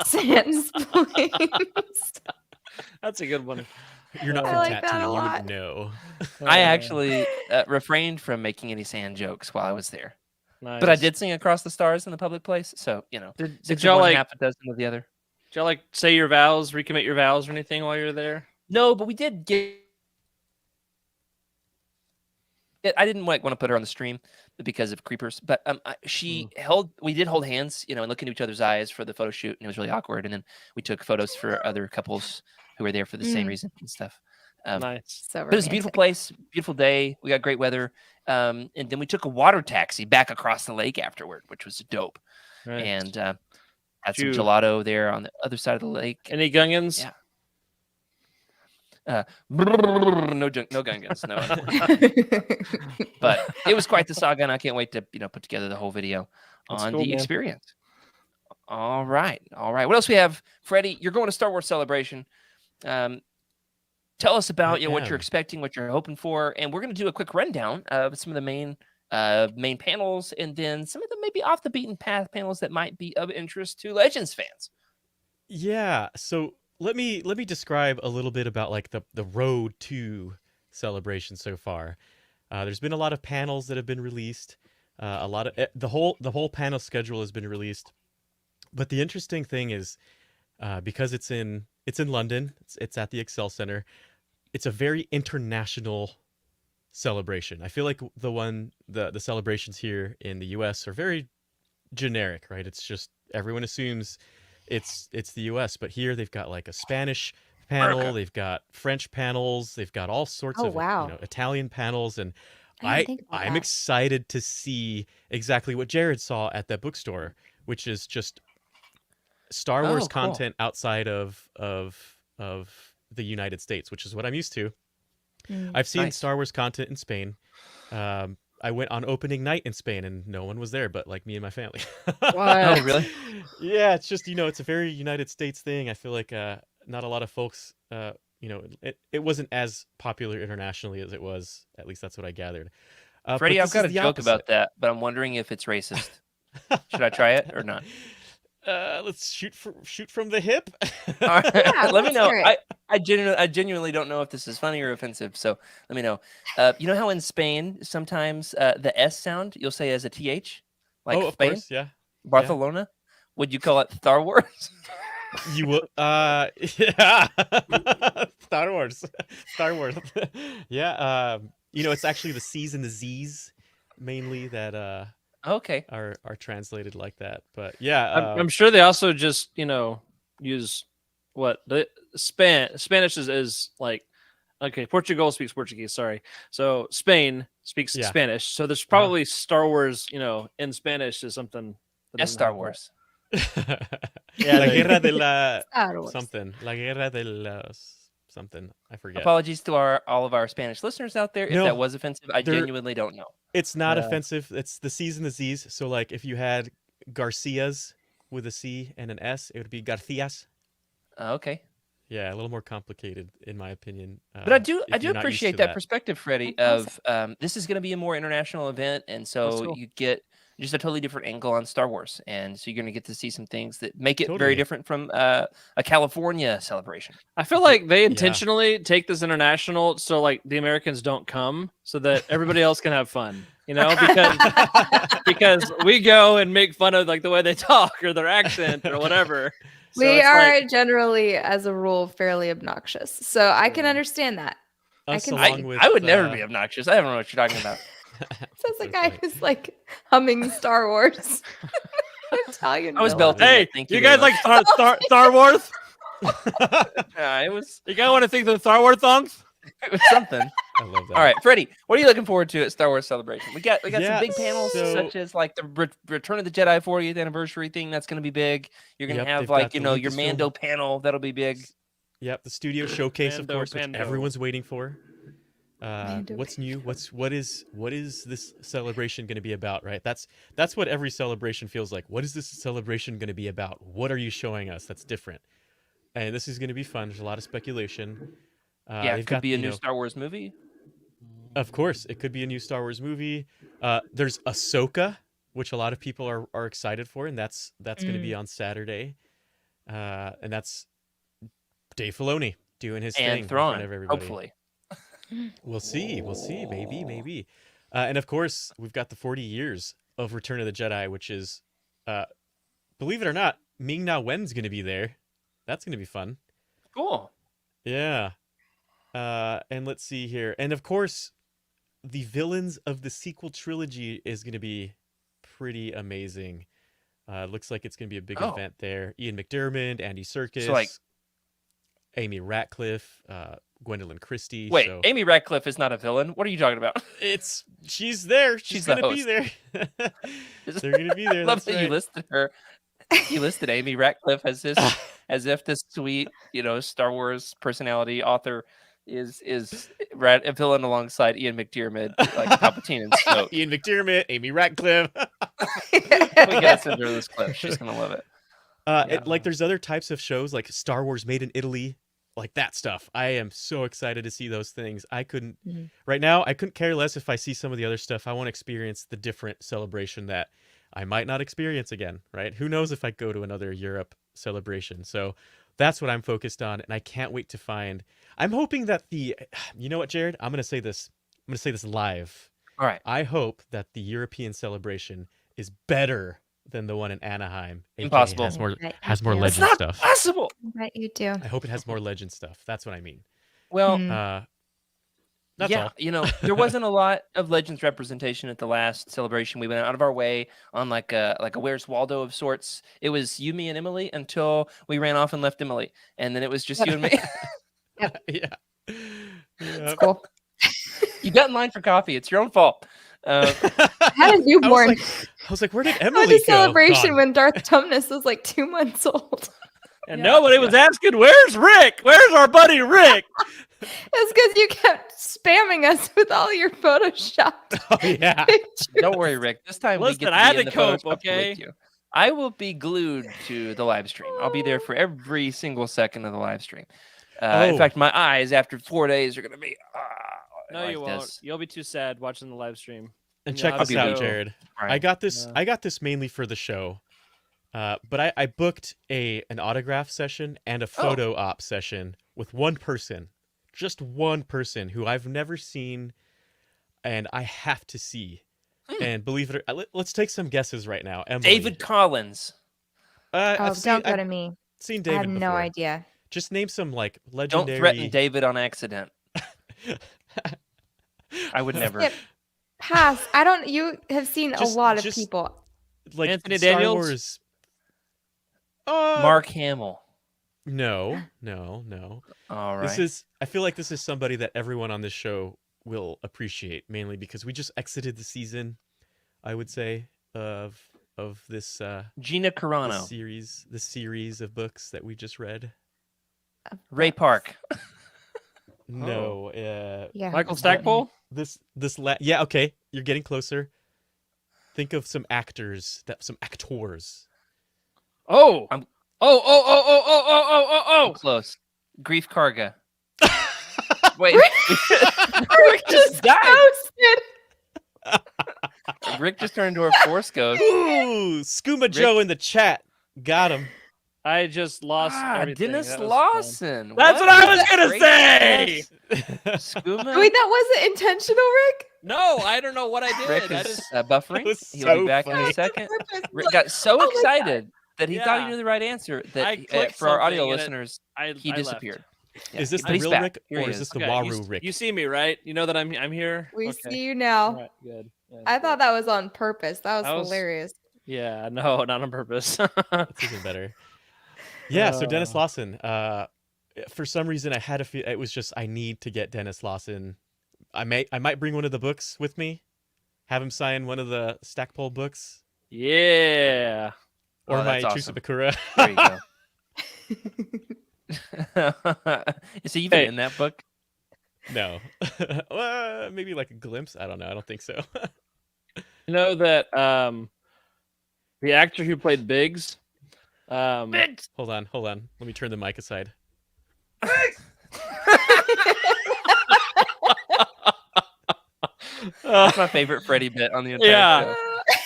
Sans That's a good one. You're not I from like that a Tatooine. You lot. wouldn't know. I actually refrained from making any sand jokes while I was there. Nice. But I did sing Across the Stars in the public place. So, Did six y'all of one, like? half a dozen of the other. Did y'all like say your vows, recommit your vows, or anything while you were there? No, but we did get. I didn't want to put her on the stream because of creepers, but we did hold hands, and look into each other's eyes for the photo shoot, and it was really awkward. And then we took photos for other couples who were there for the same reason and stuff. Nice. So But it was a beautiful place, beautiful day. We got great weather, and then we took a water taxi back across the lake afterward, which was dope. Right. And had some Dude. gelato there on the other side of the lake. Any Gungans? Yeah. No Gungans, no. But it was quite the saga, and I can't wait to put together the whole video That's on cool, the man. experience. All right. What else we have, Freddie? You're going to Star Wars Celebration. Tell us about what am. you're expecting, what you're hoping for, and we're going to do a quick rundown of some of the main panels, and then some of the maybe off the beaten path panels that might be of interest to Legends fans. Yeah. So let me describe a little bit about like the road to Celebration so far. There's been a lot of panels that have been released. A lot of the whole panel schedule has been released. But the interesting thing is, because it's in London, it's at the Excel Center. It's a very international celebration. I feel like the celebrations here in the US are very generic, right? It's just everyone assumes it's the US, but here they've got like a Spanish panel, America. they've got French panels, they've got all sorts Oh, of wow. Italian panels, and I didn't think about I'm that. excited to see exactly what Jared saw at that bookstore, which is just Star Wars cool. content outside of the United States, which is what I'm used to. I've seen Nice. Star Wars content in Spain. I went on opening night in Spain and no one was there but like me and my family. Oh, really? Yeah, it's just, it's a very United States thing. I feel like not a lot of folks, it wasn't as popular internationally as it was. At least that's what I gathered. Freddie, but I've this got is a the joke about opposite. that, but I'm wondering if it's racist. Should I try it or not? Let's shoot from the hip. All right. Yeah, Let me let's know. hear it. I genuinely don't know if this is funny or offensive, so let me know. You know how in Spain sometimes the S sound you'll say as a TH, like oh, of Spain, course, yeah. Barcelona. Would you call it Star Wars? You will, yeah. Star Wars. Yeah. It's actually the C's and the Z's mainly that Okay. are translated like that. But yeah, I'm sure they also just use what the Spanish is like. Okay, Portugal speaks Portuguese. Sorry, so Spain speaks Yeah. Spanish. So there's probably Star Wars, in Spanish is something. that That's doesn't Star have that. Wars. Yeah, La there you guerra de la Star Wars. something. La guerra de la something. I forget. Apologies to all of our Spanish listeners out there if No, that was offensive. I there- genuinely don't know. It's not Yeah. offensive. It's the C's and the Z's. So like if you had Garcias with a C and an S, it would be Garcias. Okay. Yeah, a little more complicated in my opinion. But I do if you're not used appreciate to that perspective, Freddie, That's of this is going to be a more international event, and so cool. you get just a totally different angle on Star Wars, and so you're going to get to see some things that make it Totally. very different from a California celebration. I feel like they intentionally take this international so like the Americans don't come so that everybody else can have fun, because we go and make fun of like the way they talk or their accent or whatever. So We it's are like, generally, as a rule, fairly obnoxious. So I can understand that. Us can- along with, I would never be obnoxious. I don't know what you're talking about. Sounds So like guy funny. who's like humming Star Wars. Italian. I was villain. belting. hey, it. Thank you you guys very like Star Wars? it was You guys want to think the Star Wars songs? something. I love that. All right, Freddie, what are you looking forward to at Star Wars Celebration? We got Yeah, some big panels so- such as like the Return of the Jedi 40th anniversary thing. That's going to be big. You're going to Yep, have they've like got the your Lucasfilm- Mando panel. That'll be big. Yep, the studio showcase, of Mando, course, which Pando. everyone's waiting for. Mando, What's new? What is this celebration going to be about? Right. That's what every celebration feels like. What is this celebration going to be about? What are you showing us that's different? And this is going to be fun. There's a lot of speculation. Yeah, they've it could got, be a you new know, Star Wars movie. Of course, it could be a new Star Wars movie. There's Ahsoka, which a lot of people are excited for, and that's going to be on Saturday. And that's Dave Filoni doing his thing And in front of Thrawn, everybody. hopefully. We'll see, maybe. And of course, we've got the 40 years of Return of the Jedi, which is, believe it or not, Ming-Na Wen's going to be there. That's going to be fun. Cool. Yeah. And let's see here. And of course, the villains of the sequel trilogy is going to be pretty amazing. Looks like it's going to be a big event there. Ian McDiarmid, Andy Serkis, So, like- Amy Ratcliffe, Gwendolyn Christie. Wait, so Amy Ratcliffe is not a villain. What are you talking about? she's there. She's She's the going to be there. They're going to be there. I love That's that you right. listed her. You listed Amy Ratcliffe as as if this sweet, Star Wars personality author is a villain alongside Ian McDiarmid, like Palpatine and Snoke. Ian McDiarmid, Amy Ratcliffe. We gotta send her this clip. She's gonna love it. Like there's other types of shows like Star Wars Made in Italy, like that stuff. I am so excited to see those things. Right now, I couldn't care less if I see some of the other stuff. I want to experience the different celebration that I might not experience again, right? Who knows if I go to another Europe celebration. So that's what I'm focused on, and I can't wait to find. I'm hoping that you know what, Jared? I'm going to say this live. All right. I hope that the European celebration is better than the one in Anaheim. aka Impossible. Has more, Right, has more yeah. It's legend not stuff. possible. I bet you do. I hope it has more legend stuff. That's what I mean. Well, That's yeah, all. there wasn't a lot of Legends representation at the last celebration. We went out of our way on like a Where's Waldo of sorts. It was you, me, and Emily until we ran off and left Emily, and then it was just you and me. Yeah. It's cool. You got in line for coffee. It's your own fault. I had a newborn. I was like, where did I Emily had a go? celebration Gone. when Darth Tumnus was like 2 months old. And nobody was asking, "Where's Rick? Where's our buddy Rick?" It's because you kept spamming us with all your photoshopped Oh, yeah. pictures. Don't worry, Rick. This time we Listen, get to I had be in to the cope, Photoshop okay? with you. I will be glued to the live stream. I'll be there for every single second of the live stream. In Oh. fact, my eyes after 4 days are going to be. No, like you won't. this. You'll be too sad watching the live stream. And You'll check have this to out, go- Jared. Right. I got this. Yeah. I got this mainly for the show, but I booked an autograph session and a photo op session with one person, just one person who I've never seen, and I have to see. And believe it or let's take some guesses right now. Emily. David Collins. I've Don't go I've to me. seen I David have no before. idea. Just name some like Don't legendary. threaten David on accident. I would never. Skip. Pass. I don't. You have seen Just- a lot of just- people. Like Anthony Star Daniels? Wars. Mark Hamill. No. All right. This is. I feel like this is somebody that everyone on this show will appreciate, mainly because we just exited the season. I would say of this Gina Carano. this series of books that we just read. Ray Park. No, Yeah. Michael Stackpole. yeah, okay, you're getting closer. Think of some actors, some actors. Oh. I'm- Oh. Close. Grief Karga. Wait. Rick Rick just died. Ghosted. Rick just turned into a Force ghost. Ooh, Skooma Joe in the chat. Got him. I just lost everything. Dennis That was fun. Lawson. That's what I was gonna Great say. Skooma. Wait, that wasn't intentional, Rick? No, I don't know what I did. Rick I is just buffering. was He'll be so back in funny. a second. Purpose. Rick got so Oh my excited that he thought he Yeah. knew the right answer I that clicked for our audio something and listeners, I he I disappeared. Yeah, Is this but the he's real back. Rick Here he or is this the Okay, Waru Rick? You see me, right? You know that I'm here. We Okay. see you now. All right, good. Yeah, I good. thought that was on purpose. That That was was- hilarious. Yeah, no, not on purpose. That's even better. Yeah, so Dennis Uh. Lawson. For some reason, I had a feel. It was just I need to get Dennis Lawson. I might bring one of the books with me. Have him sign one of the Stackpole books, Yeah. or Oh, my that's Chusha awesome. Bakura. There you go. Is he even Hey. in that book? No, maybe like a glimpse. I don't know. I don't think so. You know that the actor who played Biggs. Biggs. Hold on. Let me turn the mic aside. That's my favorite Freddy bit on the entire Yeah.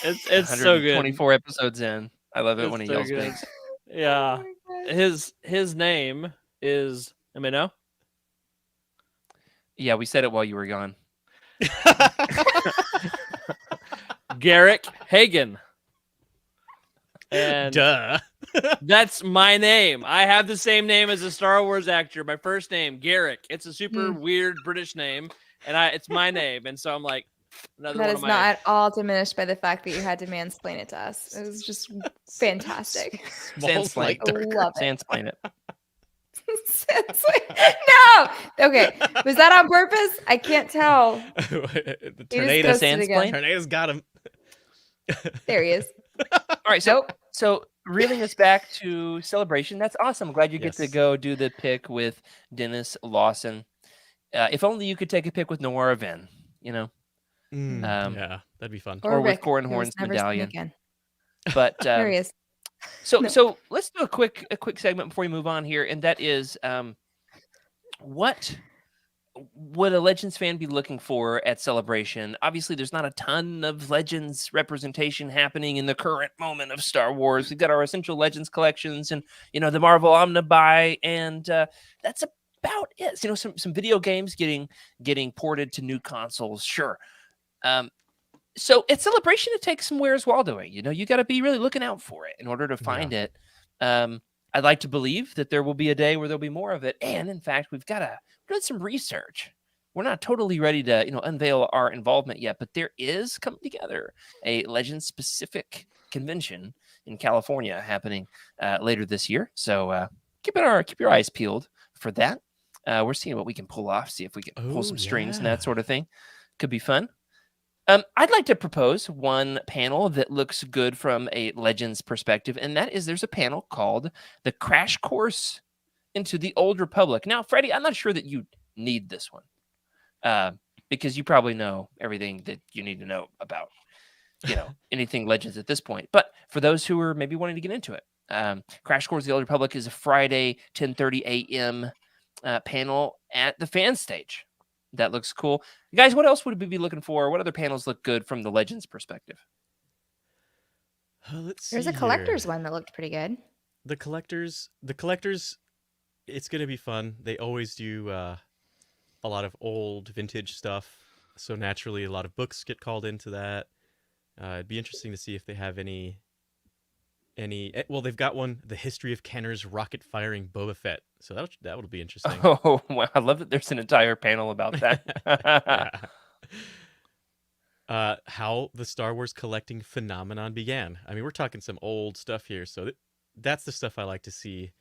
show. It's so good. 24 episodes in. I love it It's when he so yells good. Biggs. Yeah. Oh my His name is know? Yeah, we said it while you were gone. Garrick Hagen. And Duh. that's my name. I have the same name as a Star Wars actor. My first name, Garrick. It's a super weird British name, and it's my name. And so I'm like, another That one is of my. not at all diminished by the fact that you had to mansplain it to us. It was just fantastic. Smalls like I darker. love it. Sandsplain it. No. Okay. Was that on purpose? I can't tell. The He just tornado. ghosted again. Sandsplain? Tornado's got him. There he is. All right, so Nope. so reeling us back to Celebration. That's awesome. I'm glad you get to Yes. go do the pick with Dennis Lawson. If only you could take a pick with Noir Ven, you know, Yeah, that'd be fun. or with Rick, Corin who was Horn's never seen medallion. again. But There he is. so No. so let's do a quick segment before we move on here, and that is what would a Legends fan be looking for at Celebration? Obviously, there's not a ton of Legends representation happening in the current moment of Star Wars. We've got our Essential Legends collections and, you know, the Marvel Omnibuy, and that's about it. You know, some video games getting ported to new consoles, sure. So at Celebration, it takes some Where's Waldoing. You know, you got to be really looking out for it in order to find it. I'd like to believe that there will be a day where there'll be more of it. And in fact, we've done some research. We're not totally ready to, you know, unveil our involvement yet, but there is coming together a Legends specific convention in California happening later this year. So keep your eyes peeled for that. We're seeing what we can pull off, see if we can pull some strings and that sort of thing. Could be fun. I'd like to propose one panel that looks good from a Legends perspective, and that is there's a panel called The Crash Course into the Old Republic. Now, Freddie, I'm not sure that you need this one because you probably know everything that you need to know about, you know, anything Legends at this point. But for those who are maybe wanting to get into it, Crash Course of the Old Republic is a Friday 10:30 a.m. Panel at the fan stage. That looks cool. Guys, what else would we be looking for? What other panels look good from the Legends perspective? Let's There's see a collector's here. one that looked pretty good. The collectors, it's gonna be fun. They always do a lot of old vintage stuff, so naturally a lot of books get called into that. It'd be interesting to see if they have any. Well, they've got one, the history of Kenner's rocket firing Boba Fett. So that would be interesting. Oh, wow. I love that there's an entire panel about that. Yeah. How the Star Wars collecting phenomenon began. I mean, we're talking some old stuff here, so that's the stuff I like to see.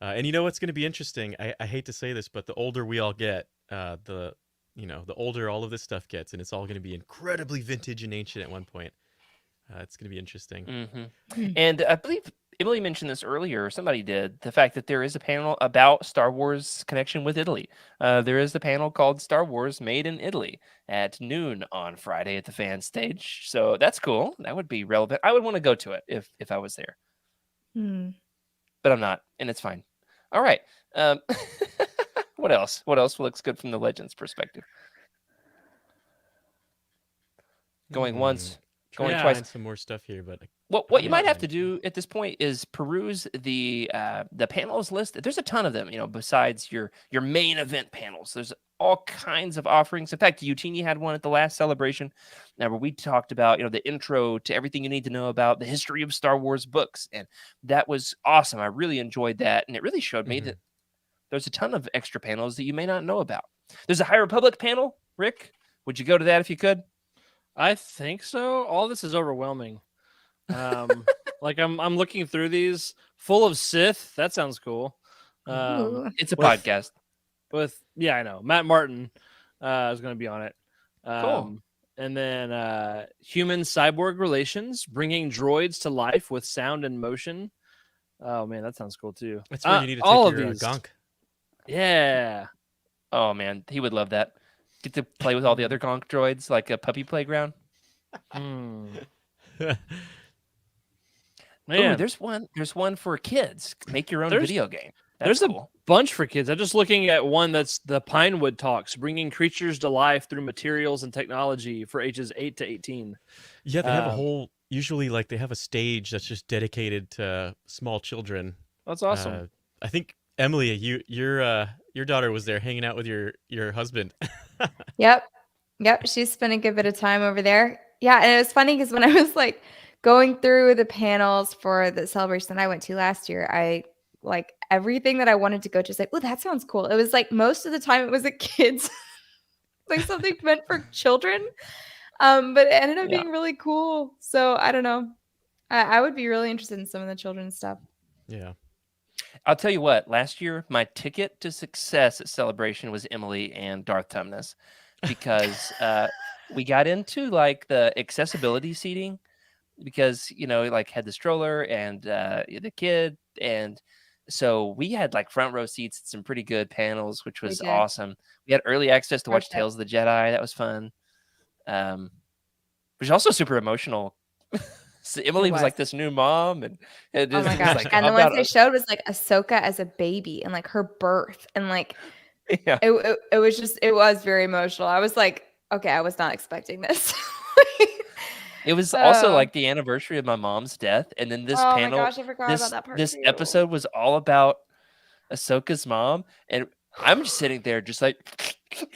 And you know what's going to be interesting? I hate to say this, but the older we all get, the older all of this stuff gets, and it's all going to be incredibly vintage and ancient at one point. It's going to be interesting. Mm-hmm. And I believe Emily mentioned this earlier, or somebody did, the fact that there is a panel about Star Wars connection with Italy. There is the panel called Star Wars Made in Italy at noon on Friday at the fan stage. So that's cool. That would be relevant. I would want to go to it if I was there. But I'm not, and it's fine. All right. What else? What else looks good from the Legends perspective? Going once, going Yeah, twice. find some more stuff here, but What you I'm might not have to going do at this point is peruse the panels list. There's a ton of them, besides your main event panels. There's all kinds of offerings. In fact, Youtini had one at the last celebration, now where we talked about the intro to everything you need to know about the history of Star Wars books, and that was awesome. I really enjoyed that, and it really showed me that there's a ton of extra panels that you may not know about. There's a High Republic panel. Rick, would you go to that if you could? I think so. All this is overwhelming. Like I'm looking through these full of Sith. That sounds cool. Ooh. It's a with- podcast. Yeah, I know. Matt Martin is going to be on it. Cool. And then human cyborg relations, bringing droids to life with sound and motion. Oh man, that sounds cool too. That's where you need to all take of your these. gonk. Yeah. Oh man, he would love that. Get to play with all the other gonk droids like a puppy playground. Hmm. Ooh, Man, there's one for kids. Make your own There's- video game. there's That's a cool. bunch for kids. I'm just looking at one that's the Pinewood Talks, bringing creatures to life through materials and technology for ages 8 to 18. Yeah, they have a Um, whole. Usually, like they have a stage that's just dedicated to small children. That's awesome. I think Emily, your daughter was there hanging out with your husband. Yep. She's spent a good bit of time over there. Yeah. And it was funny because when I was like going through the panels for the celebration that I went to last year, I like everything that I wanted to go to was like, oh, that sounds cool. It was like most of the time it was a kids, like something meant for children. But it ended up Yeah. being really cool. So I don't know. I would be really interested in some of the children's stuff. Yeah. I'll tell you what. Last year, my ticket to success at Celebration was Emily and Darth Tumnus, because we got into like the accessibility seating, because like had the stroller and the kid, and so we had like front row seats at some pretty good panels, which We was did. awesome. We had early access to watch Perfect. Tales of the Jedi. That was fun. Which was also super emotional. So Emily was like this new mom, and it Oh is my it's gosh. like, And the I'm ones not they showed was like Ahsoka as a baby and like her birth. And like yeah. it was very emotional. I was like, okay, I was not expecting this. It was also Oh. like the anniversary of my mom's death, and then this Oh my panel, gosh, I forgot this about that part this too. episode was all about Ahsoka's mom, and I'm just sitting there, just like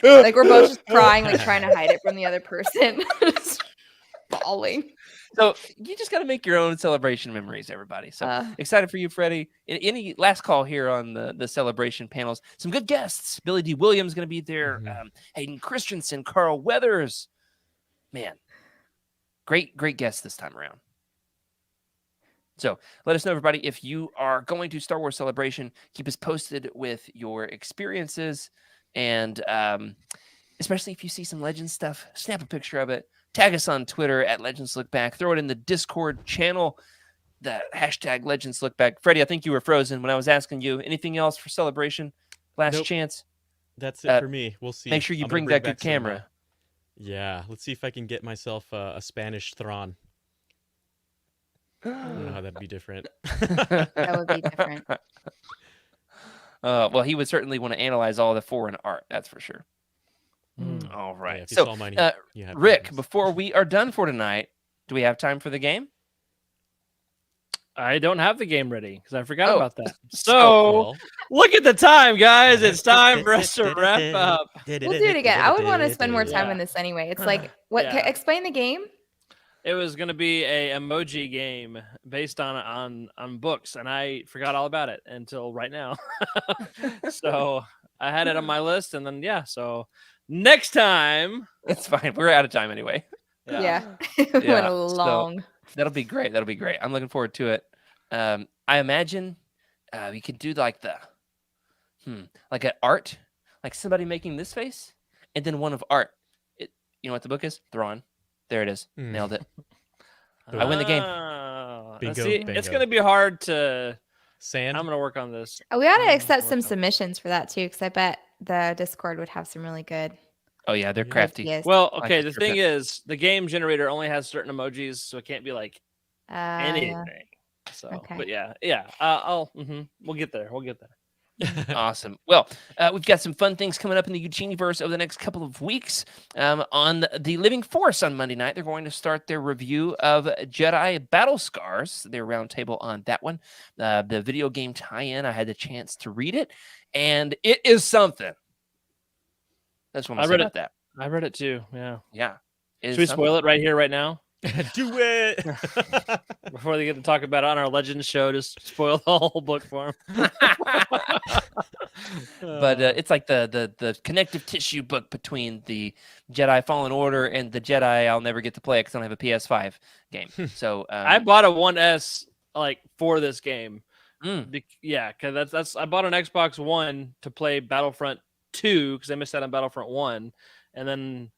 Like we're both just crying, like trying to hide it from the other person. Just bawling. So you just got to make your own celebration memories, everybody. So Uh, excited for you, Freddie. Any last call here on the celebration panels? Some good guests. Billy D. Williams going to be there. Mhm. Hayden Christensen, Carl Weathers. Man, great guests this time around. So let us know, everybody, if you are going to Star Wars Celebration. Keep us posted with your experiences, and especially if you see some Legends stuff, snap a picture of it. Tag us on Twitter at Legends Look Back. Throw it in the Discord channel, the hashtag Legends Look Back. Freddie, I think you were frozen when I was asking you. Anything else for Celebration? Last Nope. chance. That's it for me. We'll see. Make sure you I'm gonna bring that good back some, camera. yeah, let's see if I can get myself a Spanish Thrawn. I don't know how that'd be different. That would be different. Well, he would certainly want to analyze all the foreign art. That's for sure. Mm. All Yeah, right. if you So, saw mine, you had Rick, problems. before we are done for tonight, do we have time for the game? I don't have the game ready because I forgot Oh. about that. So Well, look at the time, guys. It's time for us to wrap up. We'll do it again. I would want to spend more time Yeah. on this anyway. It's like, what? Yeah. Explain the game. It was going to be a emoji game based on books, and I forgot all about it until right now. So I had it on my list, and then so next time. It's fine. We're out of time anyway. Yeah, it went Yeah, long. That'll be great. That'll be great. I'm looking forward to it. I imagine we could do like like an art, like somebody making this face, and then one of art. You know what the book is? Thrawn. There it is. Mm. Nailed it. I win the game. Bingo, See, it's bingo. going to be hard to. Sand. I'm going to work on this. We ought to Mm, accept some work on- submissions for that too, because I bet the Discord would have some really good Oh yeah, they're Yeah. crafty. ideas. Well, Like okay. a The strip thing is, the game generator only has certain emojis, so it can't be like anything. So, Okay. but yeah. We'll get there. We'll get there. Awesome. Well, we've got some fun things coming up in the Youtiniverse over the next couple of weeks. On the Living Force on Monday night, they're going to start their review of Jedi Battle Scars. Their roundtable on that one. The video game tie-in, I had the chance to read it, and it is something. That's what I'm saying about that. I read it too. Yeah. Yeah. Should we spoil it right here, right now? Do it. Before they get to talk about it on our Legends show, just spoil the whole book for them. But it's like the connective tissue book between the Jedi Fallen Order and the Jedi I'll never get to play because I don't have a PS5 game. So I bought a 1S like for this game. Mm. Yeah, because that's I bought an Xbox One to play Battlefront 2 because I missed out on Battlefront 1, and then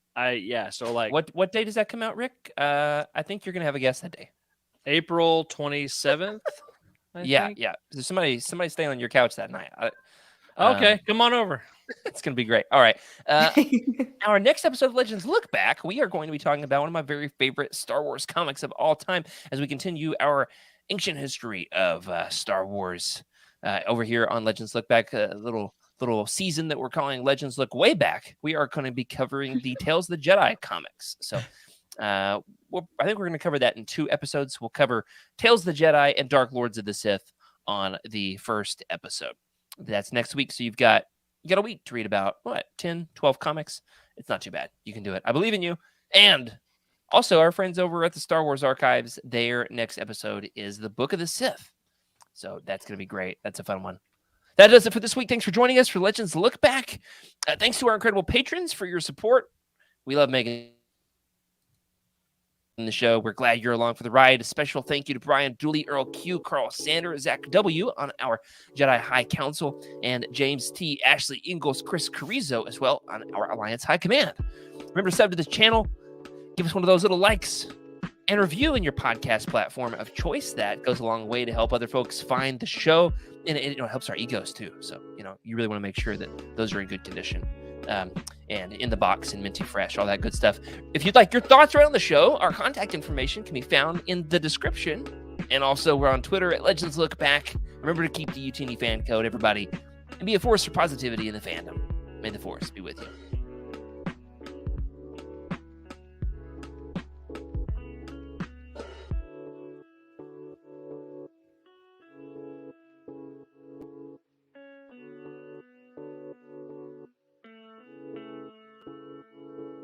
so like what day does that come out, Rick? I think you're gonna have a guest that day. April 27th. Yeah. So somebody stay on your couch that night. Okay, come on over. It's gonna be great. All right. Our next episode of Legends Look Back, we are going to be talking about one of my very favorite Star Wars comics of all time as we continue our ancient history of Star Wars over here on Legends Look Back. Little season that we're calling Legends Look Way Back. We are going to be covering the Tales of the Jedi comics. So I think we're going to cover that in 2 episodes. We'll cover Tales of the Jedi and Dark Lords of the Sith on the first episode. That's next week. So you got a week to read about 10, 12 comics. It's not too bad. You can do it. I believe in you. And also our friends over at the Star Wars Archives, their next episode is the Book of the Sith. So that's going to be great. That's a fun one. That does it for this week. Thanks for joining us for Legends Look Back. Thanks to our incredible patrons for your support. We love making the show. We're glad you're along for the ride. A special thank you to Brian Dooley, Earl Q, Carl Sander, Zach W on our Jedi High Council, and James T, Ashley Ingalls, Chris Carrizo as well on our Alliance High Command. Remember to sub to this channel. Give us one of those little likes and review in your podcast platform of choice. That goes a long way to help other folks find the show, and it helps our egos too. So you really want to make sure that those are in good condition, and in the box and minty fresh, all that good stuff. If you'd like your thoughts right on the show, our contact information can be found in the description, and also we're on Twitter at Legends Look Back. Remember to keep the Youtini fan code, everybody, and be a force for positivity in the fandom. May the force be with you.